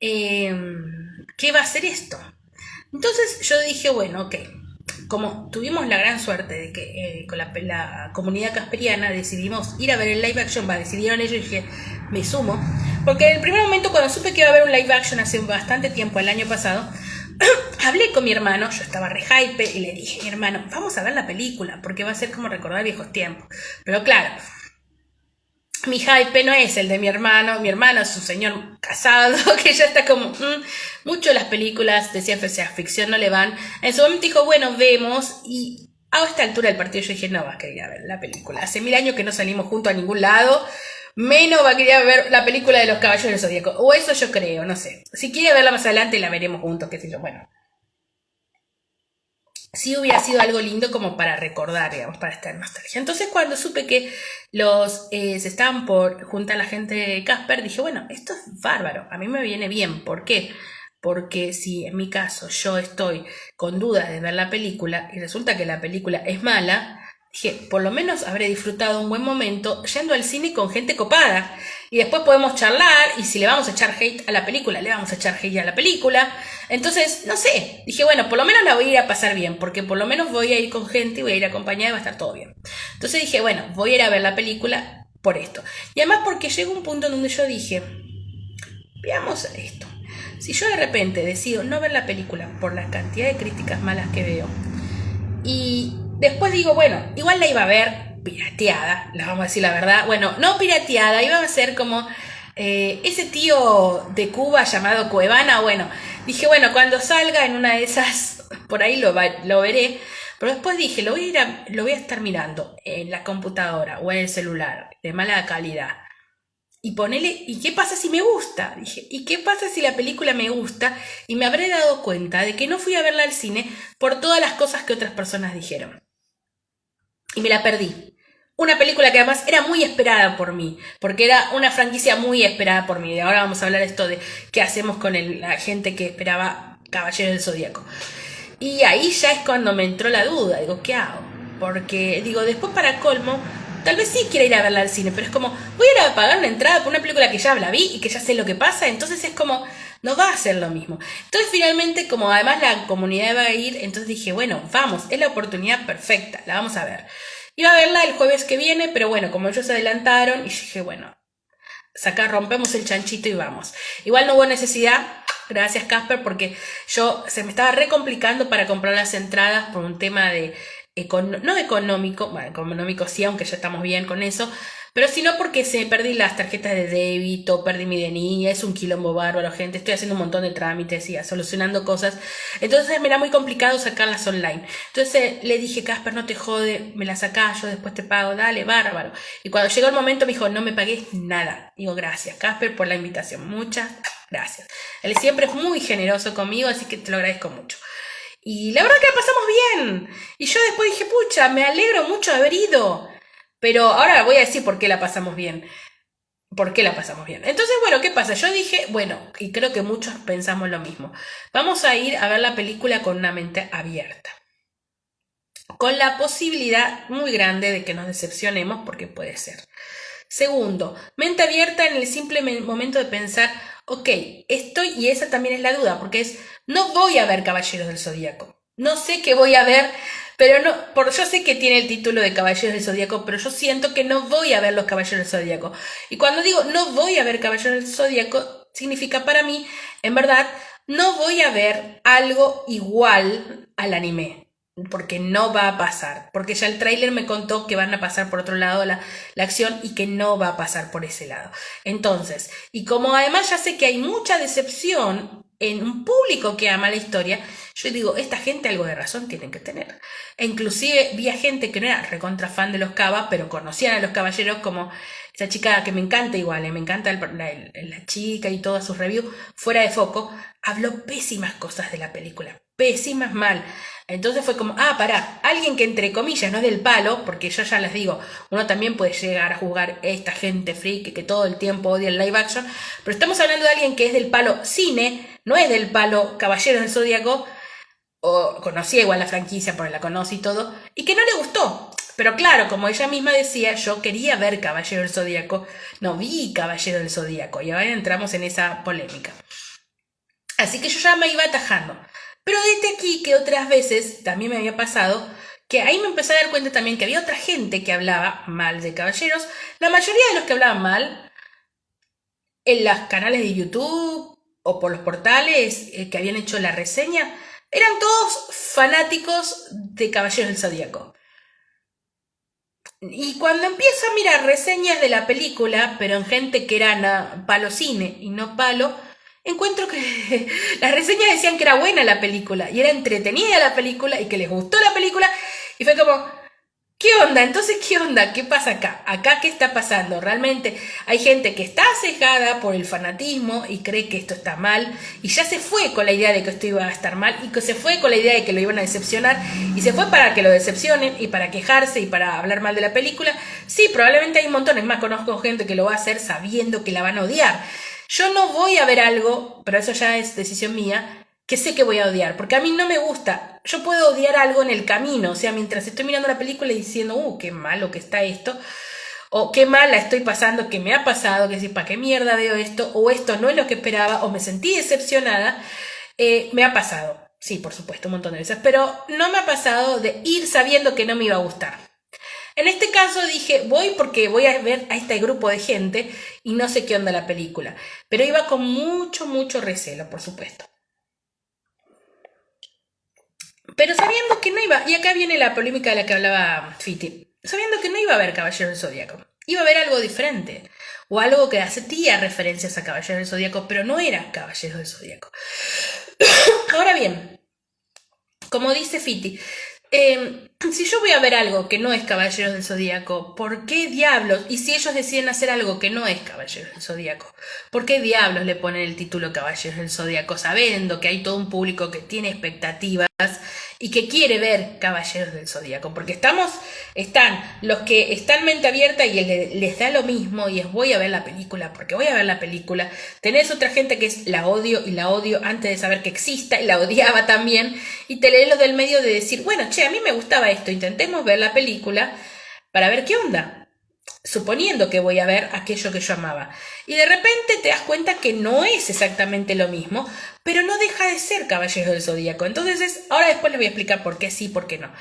¿Qué va a ser esto? Entonces yo dije, bueno, ok, como tuvimos la gran suerte de que con la comunidad casperiana decidimos ir a ver el live action, decidieron ellos y dije, me sumo, porque en el primer momento cuando supe que iba a haber un live action hace bastante tiempo, el año pasado, hablé con mi hermano, yo estaba re hype y le dije, mi hermano, vamos a ver la película, porque va a ser como recordar viejos tiempos. Pero claro, mi hype no es el de mi hermano es un señor casado que ya está como, mucho de las películas de ciencia ficción no le van. En su momento dijo, bueno, vemos, y a esta altura del partido yo dije, no vas a querer ir a ver la película. Hace 1000 años que no salimos juntos a ningún lado, menos va a querer ver la película de los Caballeros del Zodíaco. O eso yo creo, no sé. Si quiere verla más adelante la veremos juntos, qué sé yo, bueno. Sí hubiera sido algo lindo como para recordar, digamos, para estar en nostalgia. Entonces cuando supe que se estaban por juntar la gente de Casper, dije, bueno, esto es bárbaro, a mí me viene bien. ¿Por qué? Porque si en mi caso yo estoy con dudas de ver la película y resulta que la película es mala, dije, por lo menos habré disfrutado un buen momento yendo al cine con gente copada. Y después podemos charlar, y si le vamos a echar hate a la película, le vamos a echar hate a la película. Entonces, no sé, dije, bueno, por lo menos la voy a ir a pasar bien, porque por lo menos voy a ir con gente y voy a ir acompañada y va a estar todo bien. Entonces dije, bueno, voy a ir a ver la película por esto. Y además porque llegó un punto en donde yo dije, veamos esto. Si yo de repente decido no ver la película por la cantidad de críticas malas que veo, y después digo, bueno, igual la iba a ver pirateada, la vamos a decir la verdad. Bueno, no pirateada, iba a ser como ese tío de Cuba llamado Cuevana. Bueno, dije, bueno, cuando salga en una de esas, por ahí lo veré. Pero después dije, lo voy a estar mirando en la computadora o en el celular de mala calidad. Y ponele, ¿y qué pasa si me gusta? Dije, ¿y qué pasa si la película me gusta? Y me habré dado cuenta de que no fui a verla al cine por todas las cosas que otras personas dijeron. Y me la perdí. Una película que además era muy esperada por mí, porque era una franquicia muy esperada por mí. Y ahora vamos a hablar de esto de qué hacemos con la gente que esperaba Caballeros del Zodíaco. Y ahí ya es cuando me entró la duda, digo, ¿qué hago? Porque, digo, después para colmo, tal vez sí quiera ir a verla al cine, pero es como, voy a ir a pagar una entrada por una película que ya la vi y que ya sé lo que pasa, entonces es como, no va a ser lo mismo. Entonces finalmente, como además la comunidad va a ir, entonces dije, bueno, vamos, es la oportunidad perfecta, la vamos a ver. Iba a verla el jueves que viene, pero bueno, como ellos se adelantaron, y dije, bueno, rompemos el chanchito y vamos. Igual no hubo necesidad, gracias Casper, porque se me estaba recomplicando para comprar las entradas por un tema de no económico, bueno, económico sí, aunque ya estamos bien con eso, pero sino porque perdí las tarjetas de débito, perdí mi DNI, es un quilombo bárbaro, gente, estoy haciendo un montón de trámites y solucionando cosas, entonces me era muy complicado sacarlas online. Entonces le dije, Casper, no te jode, me las sacás, yo después te pago, dale, bárbaro. Y cuando llegó el momento me dijo, no me pagues nada. Digo, gracias Casper por la invitación, muchas gracias. Él siempre es muy generoso conmigo, así que te lo agradezco mucho. Y la verdad que la pasamos bien. Y yo después dije, pucha, me alegro mucho de haber ido. Pero ahora voy a decir por qué la pasamos bien. ¿Por qué la pasamos bien? Entonces, bueno, ¿qué pasa? Yo dije, bueno, y creo que muchos pensamos lo mismo. Vamos a ir a ver la película con una mente abierta. Con la posibilidad muy grande de que nos decepcionemos, porque puede ser. Segundo, mente abierta en el simple momento de pensar, ok, estoy, y esa también es la duda, porque no voy a ver Caballeros del Zodíaco. No sé qué voy a ver, pero yo sé que tiene el título de Caballeros del Zodíaco, pero yo siento que no voy a ver los Caballeros del Zodíaco. Y cuando digo no voy a ver Caballeros del Zodíaco, significa para mí, en verdad, no voy a ver algo igual al anime. Porque no va a pasar, porque ya el tráiler me contó que van a pasar por otro lado la acción y que no va a pasar por ese lado. Entonces, y como además ya sé que hay mucha decepción en un público que ama la historia, yo digo, esta gente algo de razón tienen que tener. E inclusive vi a gente que no era recontra fan de los Cava, pero conocían a los caballeros, como esa chica que me encanta igual, me encanta la chica y todas sus reviews, fuera de foco, habló pésimas cosas de la película, pésimas mal. Entonces fue como, pará, alguien que entre comillas no es del palo, porque yo ya les digo, uno también puede llegar a juzgar esta gente freak que todo el tiempo odia el live action, pero estamos hablando de alguien que es del palo cine, no es del palo Caballeros del Zodíaco, o conocía igual la franquicia porque la conoce y todo, y que no le gustó. Pero claro, como ella misma decía, yo quería ver Caballero del Zodíaco, no vi Caballero del Zodíaco, y ahora entramos en esa polémica. Así que yo ya me iba atajando. Pero desde aquí que otras veces también me había pasado, que ahí me empecé a dar cuenta también que había otra gente que hablaba mal de Caballeros. La mayoría de los que hablaban mal en los canales de YouTube o por los portales que habían hecho la reseña, eran todos fanáticos de Caballeros del Zodíaco. Y cuando empiezo a mirar reseñas de la película, pero en gente que era palo cine y no palo, encuentro que las reseñas decían que era buena la película y era entretenida la película y que les gustó la película y fue como, ¿qué onda? Entonces, ¿qué onda? ¿Qué pasa acá? ¿Acá qué está pasando? Realmente hay gente que está cegada por el fanatismo y cree que esto está mal y ya se fue con la idea de que esto iba a estar mal y que se fue con la idea de que lo iban a decepcionar y se fue para que lo decepcionen y para quejarse y para hablar mal de la película. Sí, probablemente hay montones más, conozco gente que lo va a hacer sabiendo que la van a odiar. Yo no voy a ver algo, pero eso ya es decisión mía, que sé que voy a odiar, porque a mí no me gusta. Yo puedo odiar algo en el camino, o sea, mientras estoy mirando la película y diciendo, qué malo que está esto, o qué mal la estoy pasando, que me ha pasado, que decir, ¿para qué mierda veo esto? O esto no es lo que esperaba, o me sentí decepcionada, me ha pasado. Sí, por supuesto, un montón de veces, pero no me ha pasado de ir sabiendo que no me iba a gustar. En este caso dije, voy porque voy a ver a este grupo de gente y no sé qué onda la película. Pero iba con mucho, mucho recelo, por supuesto. Pero sabiendo que no iba, y acá viene la polémica de la que hablaba Fiti, sabiendo que no iba a ver Caballero del Zodíaco, iba a ver algo diferente, o algo que hacía referencias a Caballero del Zodíaco, pero no era Caballero del Zodíaco. Ahora bien, como dice Fiti, si yo voy a ver algo que no es Caballeros del Zodíaco, ¿por qué diablos? Y si ellos deciden hacer algo que no es Caballeros del Zodíaco, ¿por qué diablos le ponen el título Caballeros del Zodíaco sabiendo que hay todo un público que tiene expectativas y que quiere ver Caballeros del Zodíaco? Porque están los que están mente abierta y les da lo mismo y es voy a ver la película porque voy a ver la película. Tenés otra gente que es la odio y la odio antes de saber que exista y la odiaba también y te lees lo del medio de decir, bueno, che, a mí me gustaba esto, intentemos ver la película para ver qué onda, suponiendo que voy a ver aquello que yo amaba. Y de repente te das cuenta que no es exactamente lo mismo, pero no deja de ser Caballero del Zodíaco. Entonces, ahora después les voy a explicar por qué sí, por qué no.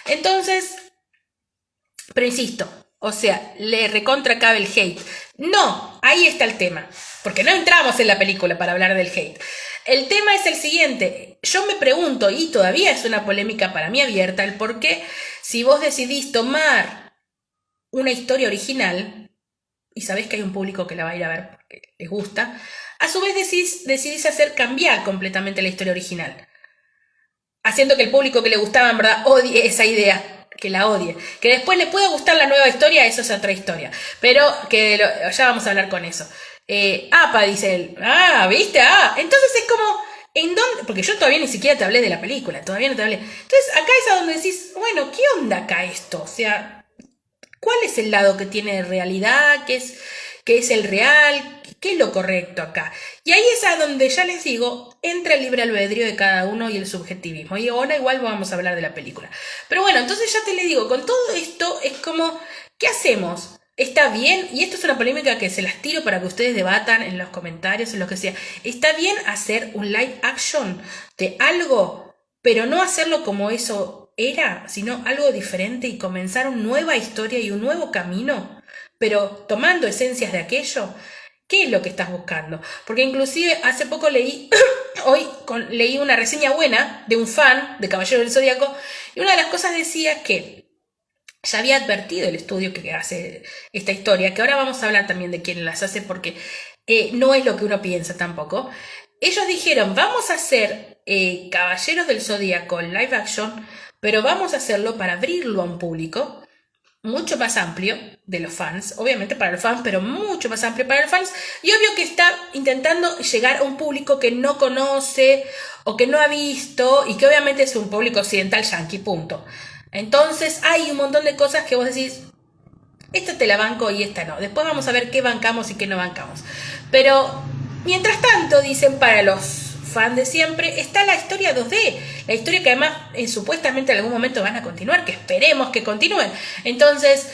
Entonces, pero insisto, o sea, le recontra cabe el hate. No, ahí está el tema, porque no entramos en la película para hablar del hate. El tema es el siguiente, yo me pregunto, y todavía es una polémica para mí abierta, el por qué si vos decidís tomar una historia original, y sabés que hay un público que la va a ir a ver porque les gusta, a su vez decidís hacer cambiar completamente la historia original, haciendo que el público que le gustaba en verdad odie esa idea, que la odie. Que después le pueda gustar la nueva historia, eso es otra historia. Pero ya vamos a hablar con eso. Apa, dice él. ¿Viste? Entonces es como, ¿en dónde? Porque yo todavía ni siquiera te hablé de la película, todavía no te hablé. Entonces acá es a donde decís, bueno, ¿qué onda acá esto? O sea, ¿cuál es el lado que tiene de realidad? ¿Qué es el real? ¿Qué es lo correcto acá? Y ahí es a donde ya les digo, entra el libre albedrío de cada uno y el subjetivismo. Y ahora igual vamos a hablar de la película. Pero bueno, entonces ya te le digo, con todo esto es como, ¿qué hacemos? ¿Está bien? Y esto es una polémica que se las tiro para que ustedes debatan en los comentarios, en lo que sea. ¿Está bien hacer un live action de algo, pero no hacerlo como eso era, sino algo diferente y comenzar una nueva historia y un nuevo camino, pero tomando esencias de aquello? ¿Qué es lo que estás buscando? Porque inclusive hace poco leí una reseña buena de un fan de Caballero del Zodíaco y una de las cosas decía que ya había advertido el estudio que hace esta historia, que ahora vamos a hablar también de quién las hace porque no es lo que uno piensa tampoco. ellos dijeron, vamos a hacer Caballeros del Zodíaco live action, pero vamos a hacerlo para abrirlo a un público mucho más amplio de los fans, obviamente para los fans, pero mucho más amplio para los fans, y obvio que está intentando llegar a un público que no conoce o que no ha visto, y que obviamente es un público occidental yankee, punto. Entonces hay un montón de cosas que vos decís, esta te la banco y esta no. Después vamos a ver qué bancamos y qué no bancamos. Pero, mientras tanto, dicen para los fans de siempre, está la historia 2D. La historia que además supuestamente en algún momento van a continuar, que esperemos que continúen. Entonces,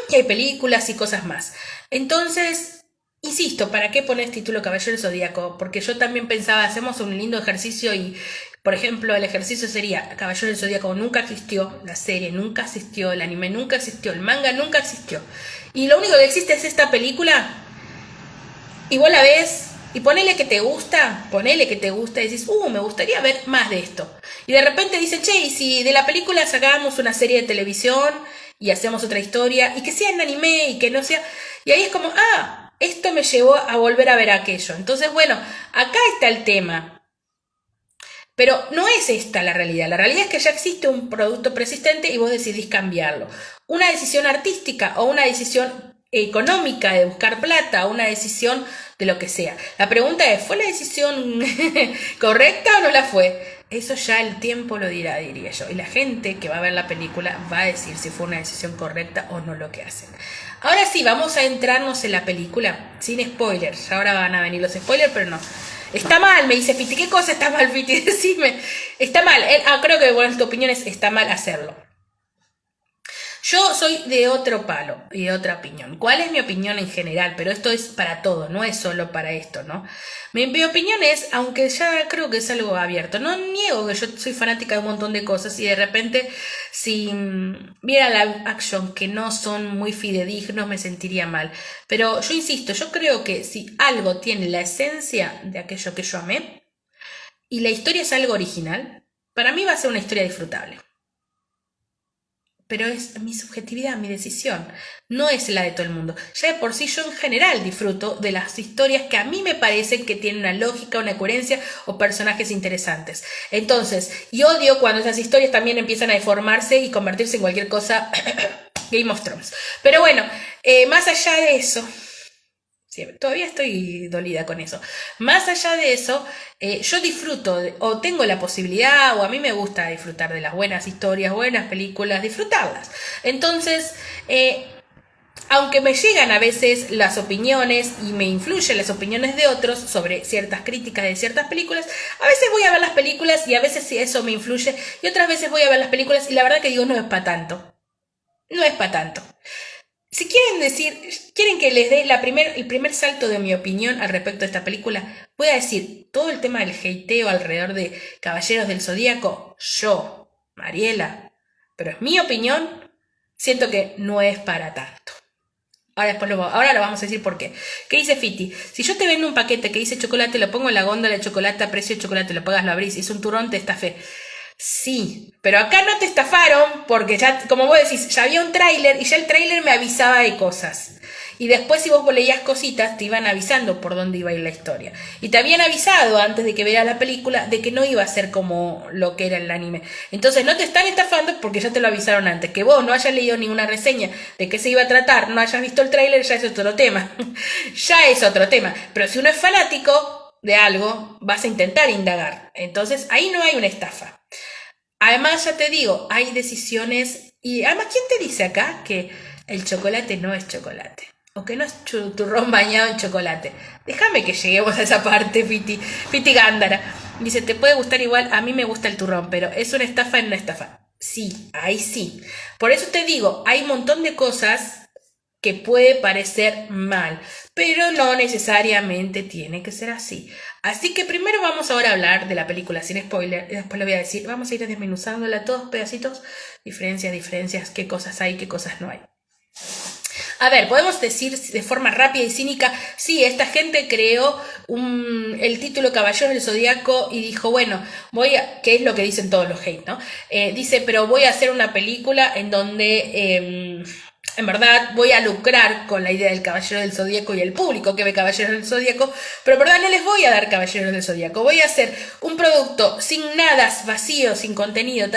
y hay películas y cosas más. Entonces, insisto, ¿para qué pones título Caballero del Zodíaco? Porque yo también pensaba, hacemos un lindo ejercicio y, por ejemplo, el ejercicio sería Caballero del Zodíaco nunca existió, la serie nunca existió, el anime nunca existió, el manga nunca existió. Y lo único que existe es esta película. Y vos la ves y ponele que te gusta y decís, me gustaría ver más de esto. Y de repente dice, che, y si de la película sacábamos una serie de televisión y hacemos otra historia y que sea en anime y que no sea... Y ahí es como, esto me llevó a volver a ver aquello. Entonces, bueno, acá está el tema. Pero no es esta la realidad. La realidad es que ya existe un producto persistente y vos decidís cambiarlo. Una decisión artística o una decisión económica de buscar plata, una decisión de lo que sea. La pregunta es, ¿fue la decisión correcta o no la fue? Eso ya el tiempo lo dirá, diría yo. Y la gente que va a ver la película va a decir si fue una decisión correcta o no lo que hacen. Ahora sí, vamos a entrarnos en la película sin spoilers. Ahora van a venir los spoilers, pero no. Está mal, me dice Fiti. ¿Qué cosa está mal, Fiti? Decime. Está mal. Creo que, bueno, tu opinión es, está mal hacerlo. Yo soy de otro palo y de otra opinión. ¿Cuál es mi opinión en general? Pero esto es para todo, no es solo para esto, ¿no? Mi opinión es, aunque ya creo que es algo abierto, no niego que yo soy fanática de un montón de cosas y de repente si viera live action que no son muy fidedignos me sentiría mal. Pero yo insisto, yo creo que si algo tiene la esencia de aquello que yo amé y la historia es algo original, para mí va a ser una historia disfrutable. Pero es mi subjetividad, mi decisión, no es la de todo el mundo. Ya de por sí yo en general disfruto de las historias que a mí me parecen que tienen una lógica, una coherencia o personajes interesantes. Entonces, y odio cuando esas historias también empiezan a deformarse y convertirse en cualquier cosa Game of Thrones. Pero bueno, más allá de eso... Sí, todavía estoy dolida con eso. Más allá de eso, yo disfruto o tengo la posibilidad o a mí me gusta disfrutar de las buenas historias, buenas películas, disfrutarlas. Entonces, aunque me llegan a veces las opiniones y me influyen las opiniones de otros sobre ciertas críticas de ciertas películas, a veces voy a ver las películas y a veces eso me influye y otras veces voy a ver las películas y la verdad que digo no es para tanto. No es para tanto. Si quieren que les dé el primer salto de mi opinión al respecto de esta película, voy a decir todo el tema del hateo alrededor de Caballeros del Zodíaco, yo, Mariela, pero es mi opinión, siento que no es para tanto. Ahora lo vamos a decir por qué. ¿Qué dice Fiti? Si yo te vendo un paquete que dice chocolate, lo pongo en la góndola de chocolate a precio de chocolate, lo pagas, lo abrís, es un turrón, te estafé. Sí, pero acá no te estafaron porque ya, como vos decís, ya había un tráiler y ya el tráiler me avisaba de cosas. Y después si vos leías cositas te iban avisando por dónde iba a ir la historia. Y te habían avisado antes de que veas la película de que no iba a ser como lo que era el anime. Entonces no te están estafando porque ya te lo avisaron antes. Que vos no hayas leído ninguna reseña de qué se iba a tratar, no hayas visto el tráiler, ya es otro tema. Ya es otro tema. Pero si uno es fanático de algo, vas a intentar indagar. Entonces ahí no hay una estafa. Además, ya te digo, hay decisiones y además, ¿quién te dice acá que el chocolate no es chocolate? O que no es turrón bañado en chocolate. Déjame que lleguemos a esa parte, Fiti Gándara. Dice, te puede gustar igual, a mí me gusta el turrón, pero es una estafa en una estafa. Sí, ahí sí. Por eso te digo, hay un montón de cosas que puede parecer mal, pero no necesariamente tiene que ser así. Así que primero vamos ahora a hablar de la película sin spoiler, y después le voy a decir, vamos a ir desmenuzándola a todos pedacitos, diferencias, qué cosas hay, qué cosas no hay. A ver, podemos decir de forma rápida y cínica, sí, esta gente creó el título Caballeros del Zodíaco y dijo, bueno, que es lo que dicen todos los hate, ¿no? Dice, pero voy a hacer una película en donde en verdad voy a lucrar con la idea del Caballero del Zodíaco y el público que ve Caballeros del Zodíaco, pero en verdad no les voy a dar Caballeros del Zodíaco, voy a hacer un producto sin nada, vacío, sin contenido,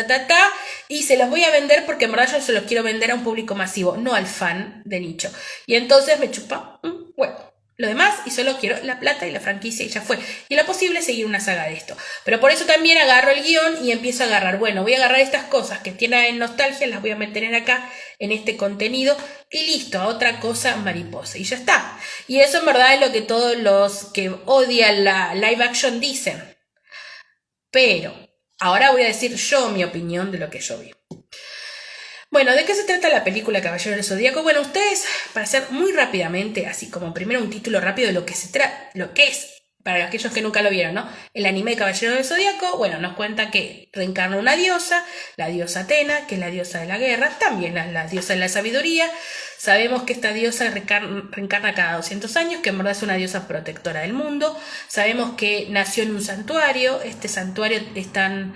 y se los voy a vender porque en verdad yo se los quiero vender a un público masivo, no al fan de nicho. Y entonces me chupa un huevo lo demás y solo quiero la plata y la franquicia y ya fue. Y lo posible es seguir una saga de esto. Pero por eso también agarro el guión y empiezo a agarrar, bueno, voy a agarrar estas cosas que tienen nostalgia, las voy a meter acá, en este contenido, y listo, a otra cosa mariposa. Y ya está. Y eso en verdad es lo que todos los que odian la live action dicen. Pero ahora voy a decir yo mi opinión de lo que yo vi. Bueno, ¿de qué se trata la película Caballero del Zodíaco? Bueno, ustedes, para hacer muy rápidamente, así como primero un título rápido de lo que se trata, lo que es, para aquellos que nunca lo vieron, ¿no? El anime Caballero del Zodíaco, bueno, nos cuenta que reencarna una diosa, la diosa Atena, que es la diosa de la guerra, también la diosa de la sabiduría. Sabemos que esta diosa reencarna cada 200 años, que en verdad es una diosa protectora del mundo. Sabemos que nació en un santuario, este santuario están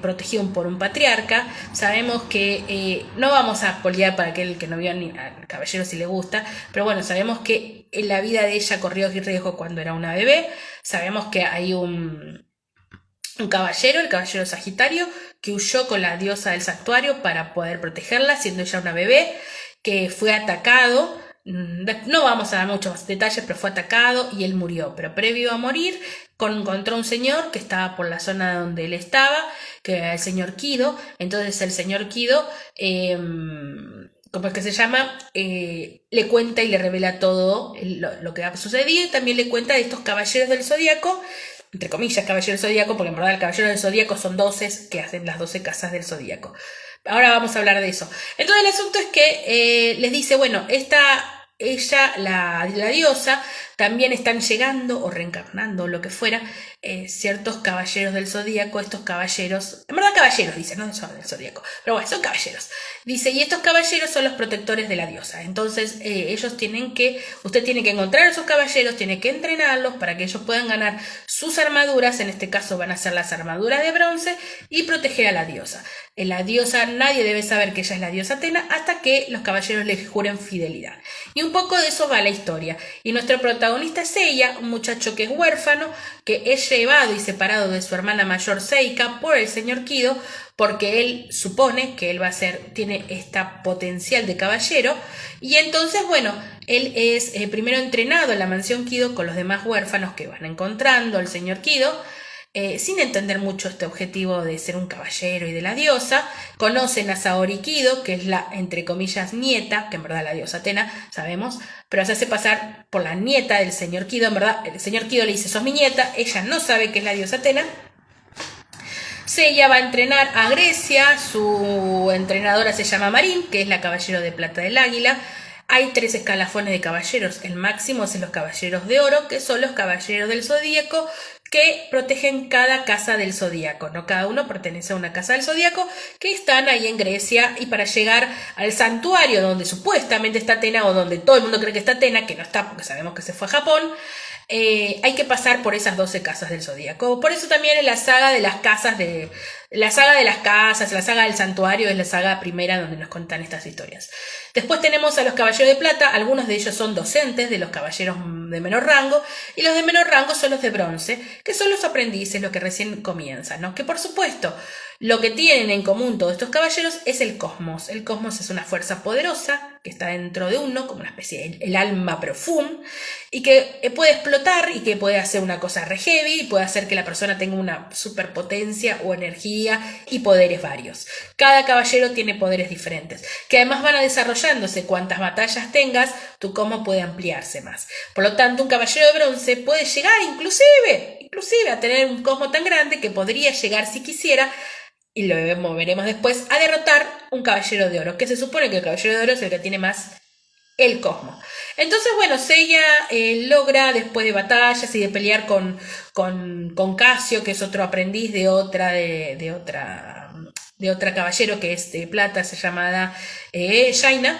protegido por un patriarca. Sabemos que, no vamos a spoilear para aquel que no vio ni al caballero si le gusta, pero bueno, sabemos que en la vida de ella corrió riesgo cuando era una bebé. Sabemos que hay un caballero, el caballero Sagitario, que huyó con la diosa del santuario para poder protegerla, siendo ella una bebé, que fue atacado, no vamos a dar muchos más detalles, pero fue atacado y él murió. Pero previo a morir, encontró un señor que estaba por la zona donde él estaba, que era el señor Kido. Entonces el señor Kido, ¿cómo es que se llama? Le cuenta y le revela todo lo que ha sucedido, y también le cuenta de estos caballeros del Zodíaco, entre comillas caballero del Zodíaco, porque en verdad el caballero del Zodíaco son 12 que hacen las 12 casas del Zodíaco. Ahora vamos a hablar de eso. Entonces el asunto es que les dice, bueno, ella, la diosa, también están llegando o reencarnando o lo que fuera, ciertos caballeros del Zodíaco, estos caballeros, en verdad caballeros, dice, no son del Zodíaco, pero bueno, son caballeros. Dice, y estos caballeros son los protectores de la diosa. Entonces usted tiene que encontrar a esos caballeros, tiene que entrenarlos para que ellos puedan ganar sus armaduras, en este caso van a ser las armaduras de bronce, y proteger a la diosa. La diosa, nadie debe saber que ella es la diosa Atena hasta que los caballeros le juren fidelidad. Y un poco de eso va la historia. Y nuestro protagonista es ella, un muchacho que es huérfano, que es llevado y separado de su hermana mayor Seika por el señor Kido, porque él supone que él tiene esta potencial de caballero. Y entonces, bueno, él es primero entrenado en la mansión Kido con los demás huérfanos que van encontrando al señor Kido. Sin entender mucho este objetivo de ser un caballero y de la diosa, conocen a Saori Kido, que es la, entre comillas, nieta, que en verdad la diosa Atena, sabemos, pero se hace pasar por la nieta del señor Kido. En verdad, el señor Kido le dice, sos mi nieta, ella no sabe que es la diosa Atena. Ella va a entrenar a Grecia, su entrenadora se llama Marín, que es la caballero de plata del águila. Hay 3 escalafones de caballeros, el máximo es los caballeros de oro, que son los caballeros del Zodíaco, que protegen cada casa del Zodíaco, ¿no? Cada uno pertenece a una casa del Zodíaco, que están ahí en Grecia, y para llegar al santuario donde supuestamente está Atena, o donde todo el mundo cree que está Atena, que no está porque sabemos que se fue a Japón, hay que pasar por esas 12 casas del Zodíaco. Por eso también en la saga de las casas, la saga del santuario es la saga primera donde nos cuentan estas historias. Después tenemos a los caballeros de plata, algunos de ellos son docentes de los caballeros de menor rango, y los de menor rango son los de bronce, que son los aprendices, los que recién comienzan, ¿no? Que por supuesto, lo que tienen en común todos estos caballeros es el cosmos. El cosmos es una fuerza poderosa que está dentro de uno, como una especie de el alma profunda, y que puede explotar y que puede hacer una cosa re heavy, y puede hacer que la persona tenga una superpotencia o energía y poderes varios. Cada caballero tiene poderes diferentes, que además van a desarrollándose. Cuantas batallas tengas, tu cosmos puede ampliarse más. Por lo tanto, un caballero de bronce puede llegar inclusive a tener un cosmos tan grande que podría llegar, si quisiera, y lo veremos después, a derrotar un caballero de oro, que se supone que el caballero de oro es el que tiene más el cosmos. Entonces, bueno, Seiya logra, después de batallas y de pelear con Casio, que es otro aprendiz de otra caballero que es de plata, se llamada Jaina.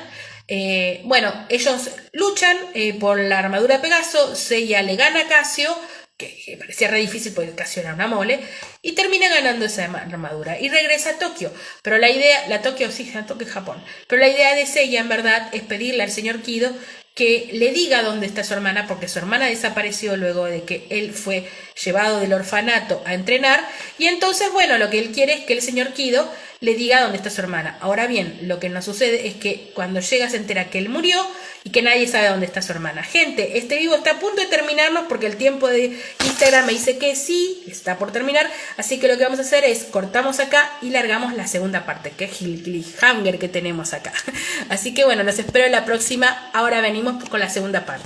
Bueno, ellos luchan por la armadura de Pegaso. Seiya le gana a Casio, que parecía re difícil porque casi era una mole, y termina ganando esa armadura y regresa a Tokio. Pero la idea, Tokio es Japón, pero la idea de Seiya en verdad es pedirle al señor Kido que le diga dónde está su hermana, porque su hermana desapareció luego de que él fue llevado del orfanato a entrenar, y entonces, bueno, lo que él quiere es que el señor Kido le diga dónde está su hermana. Ahora bien, lo que nos sucede es que cuando llega se entera que él murió y que nadie sabe dónde está su hermana. Gente, este vivo está a punto de terminarnos porque el tiempo de Instagram me dice que sí, está por terminar, así que lo que vamos a hacer es cortamos acá y largamos la segunda parte, que es el cliffhanger que tenemos acá. Así que bueno, los espero en la próxima, ahora venimos con la segunda parte.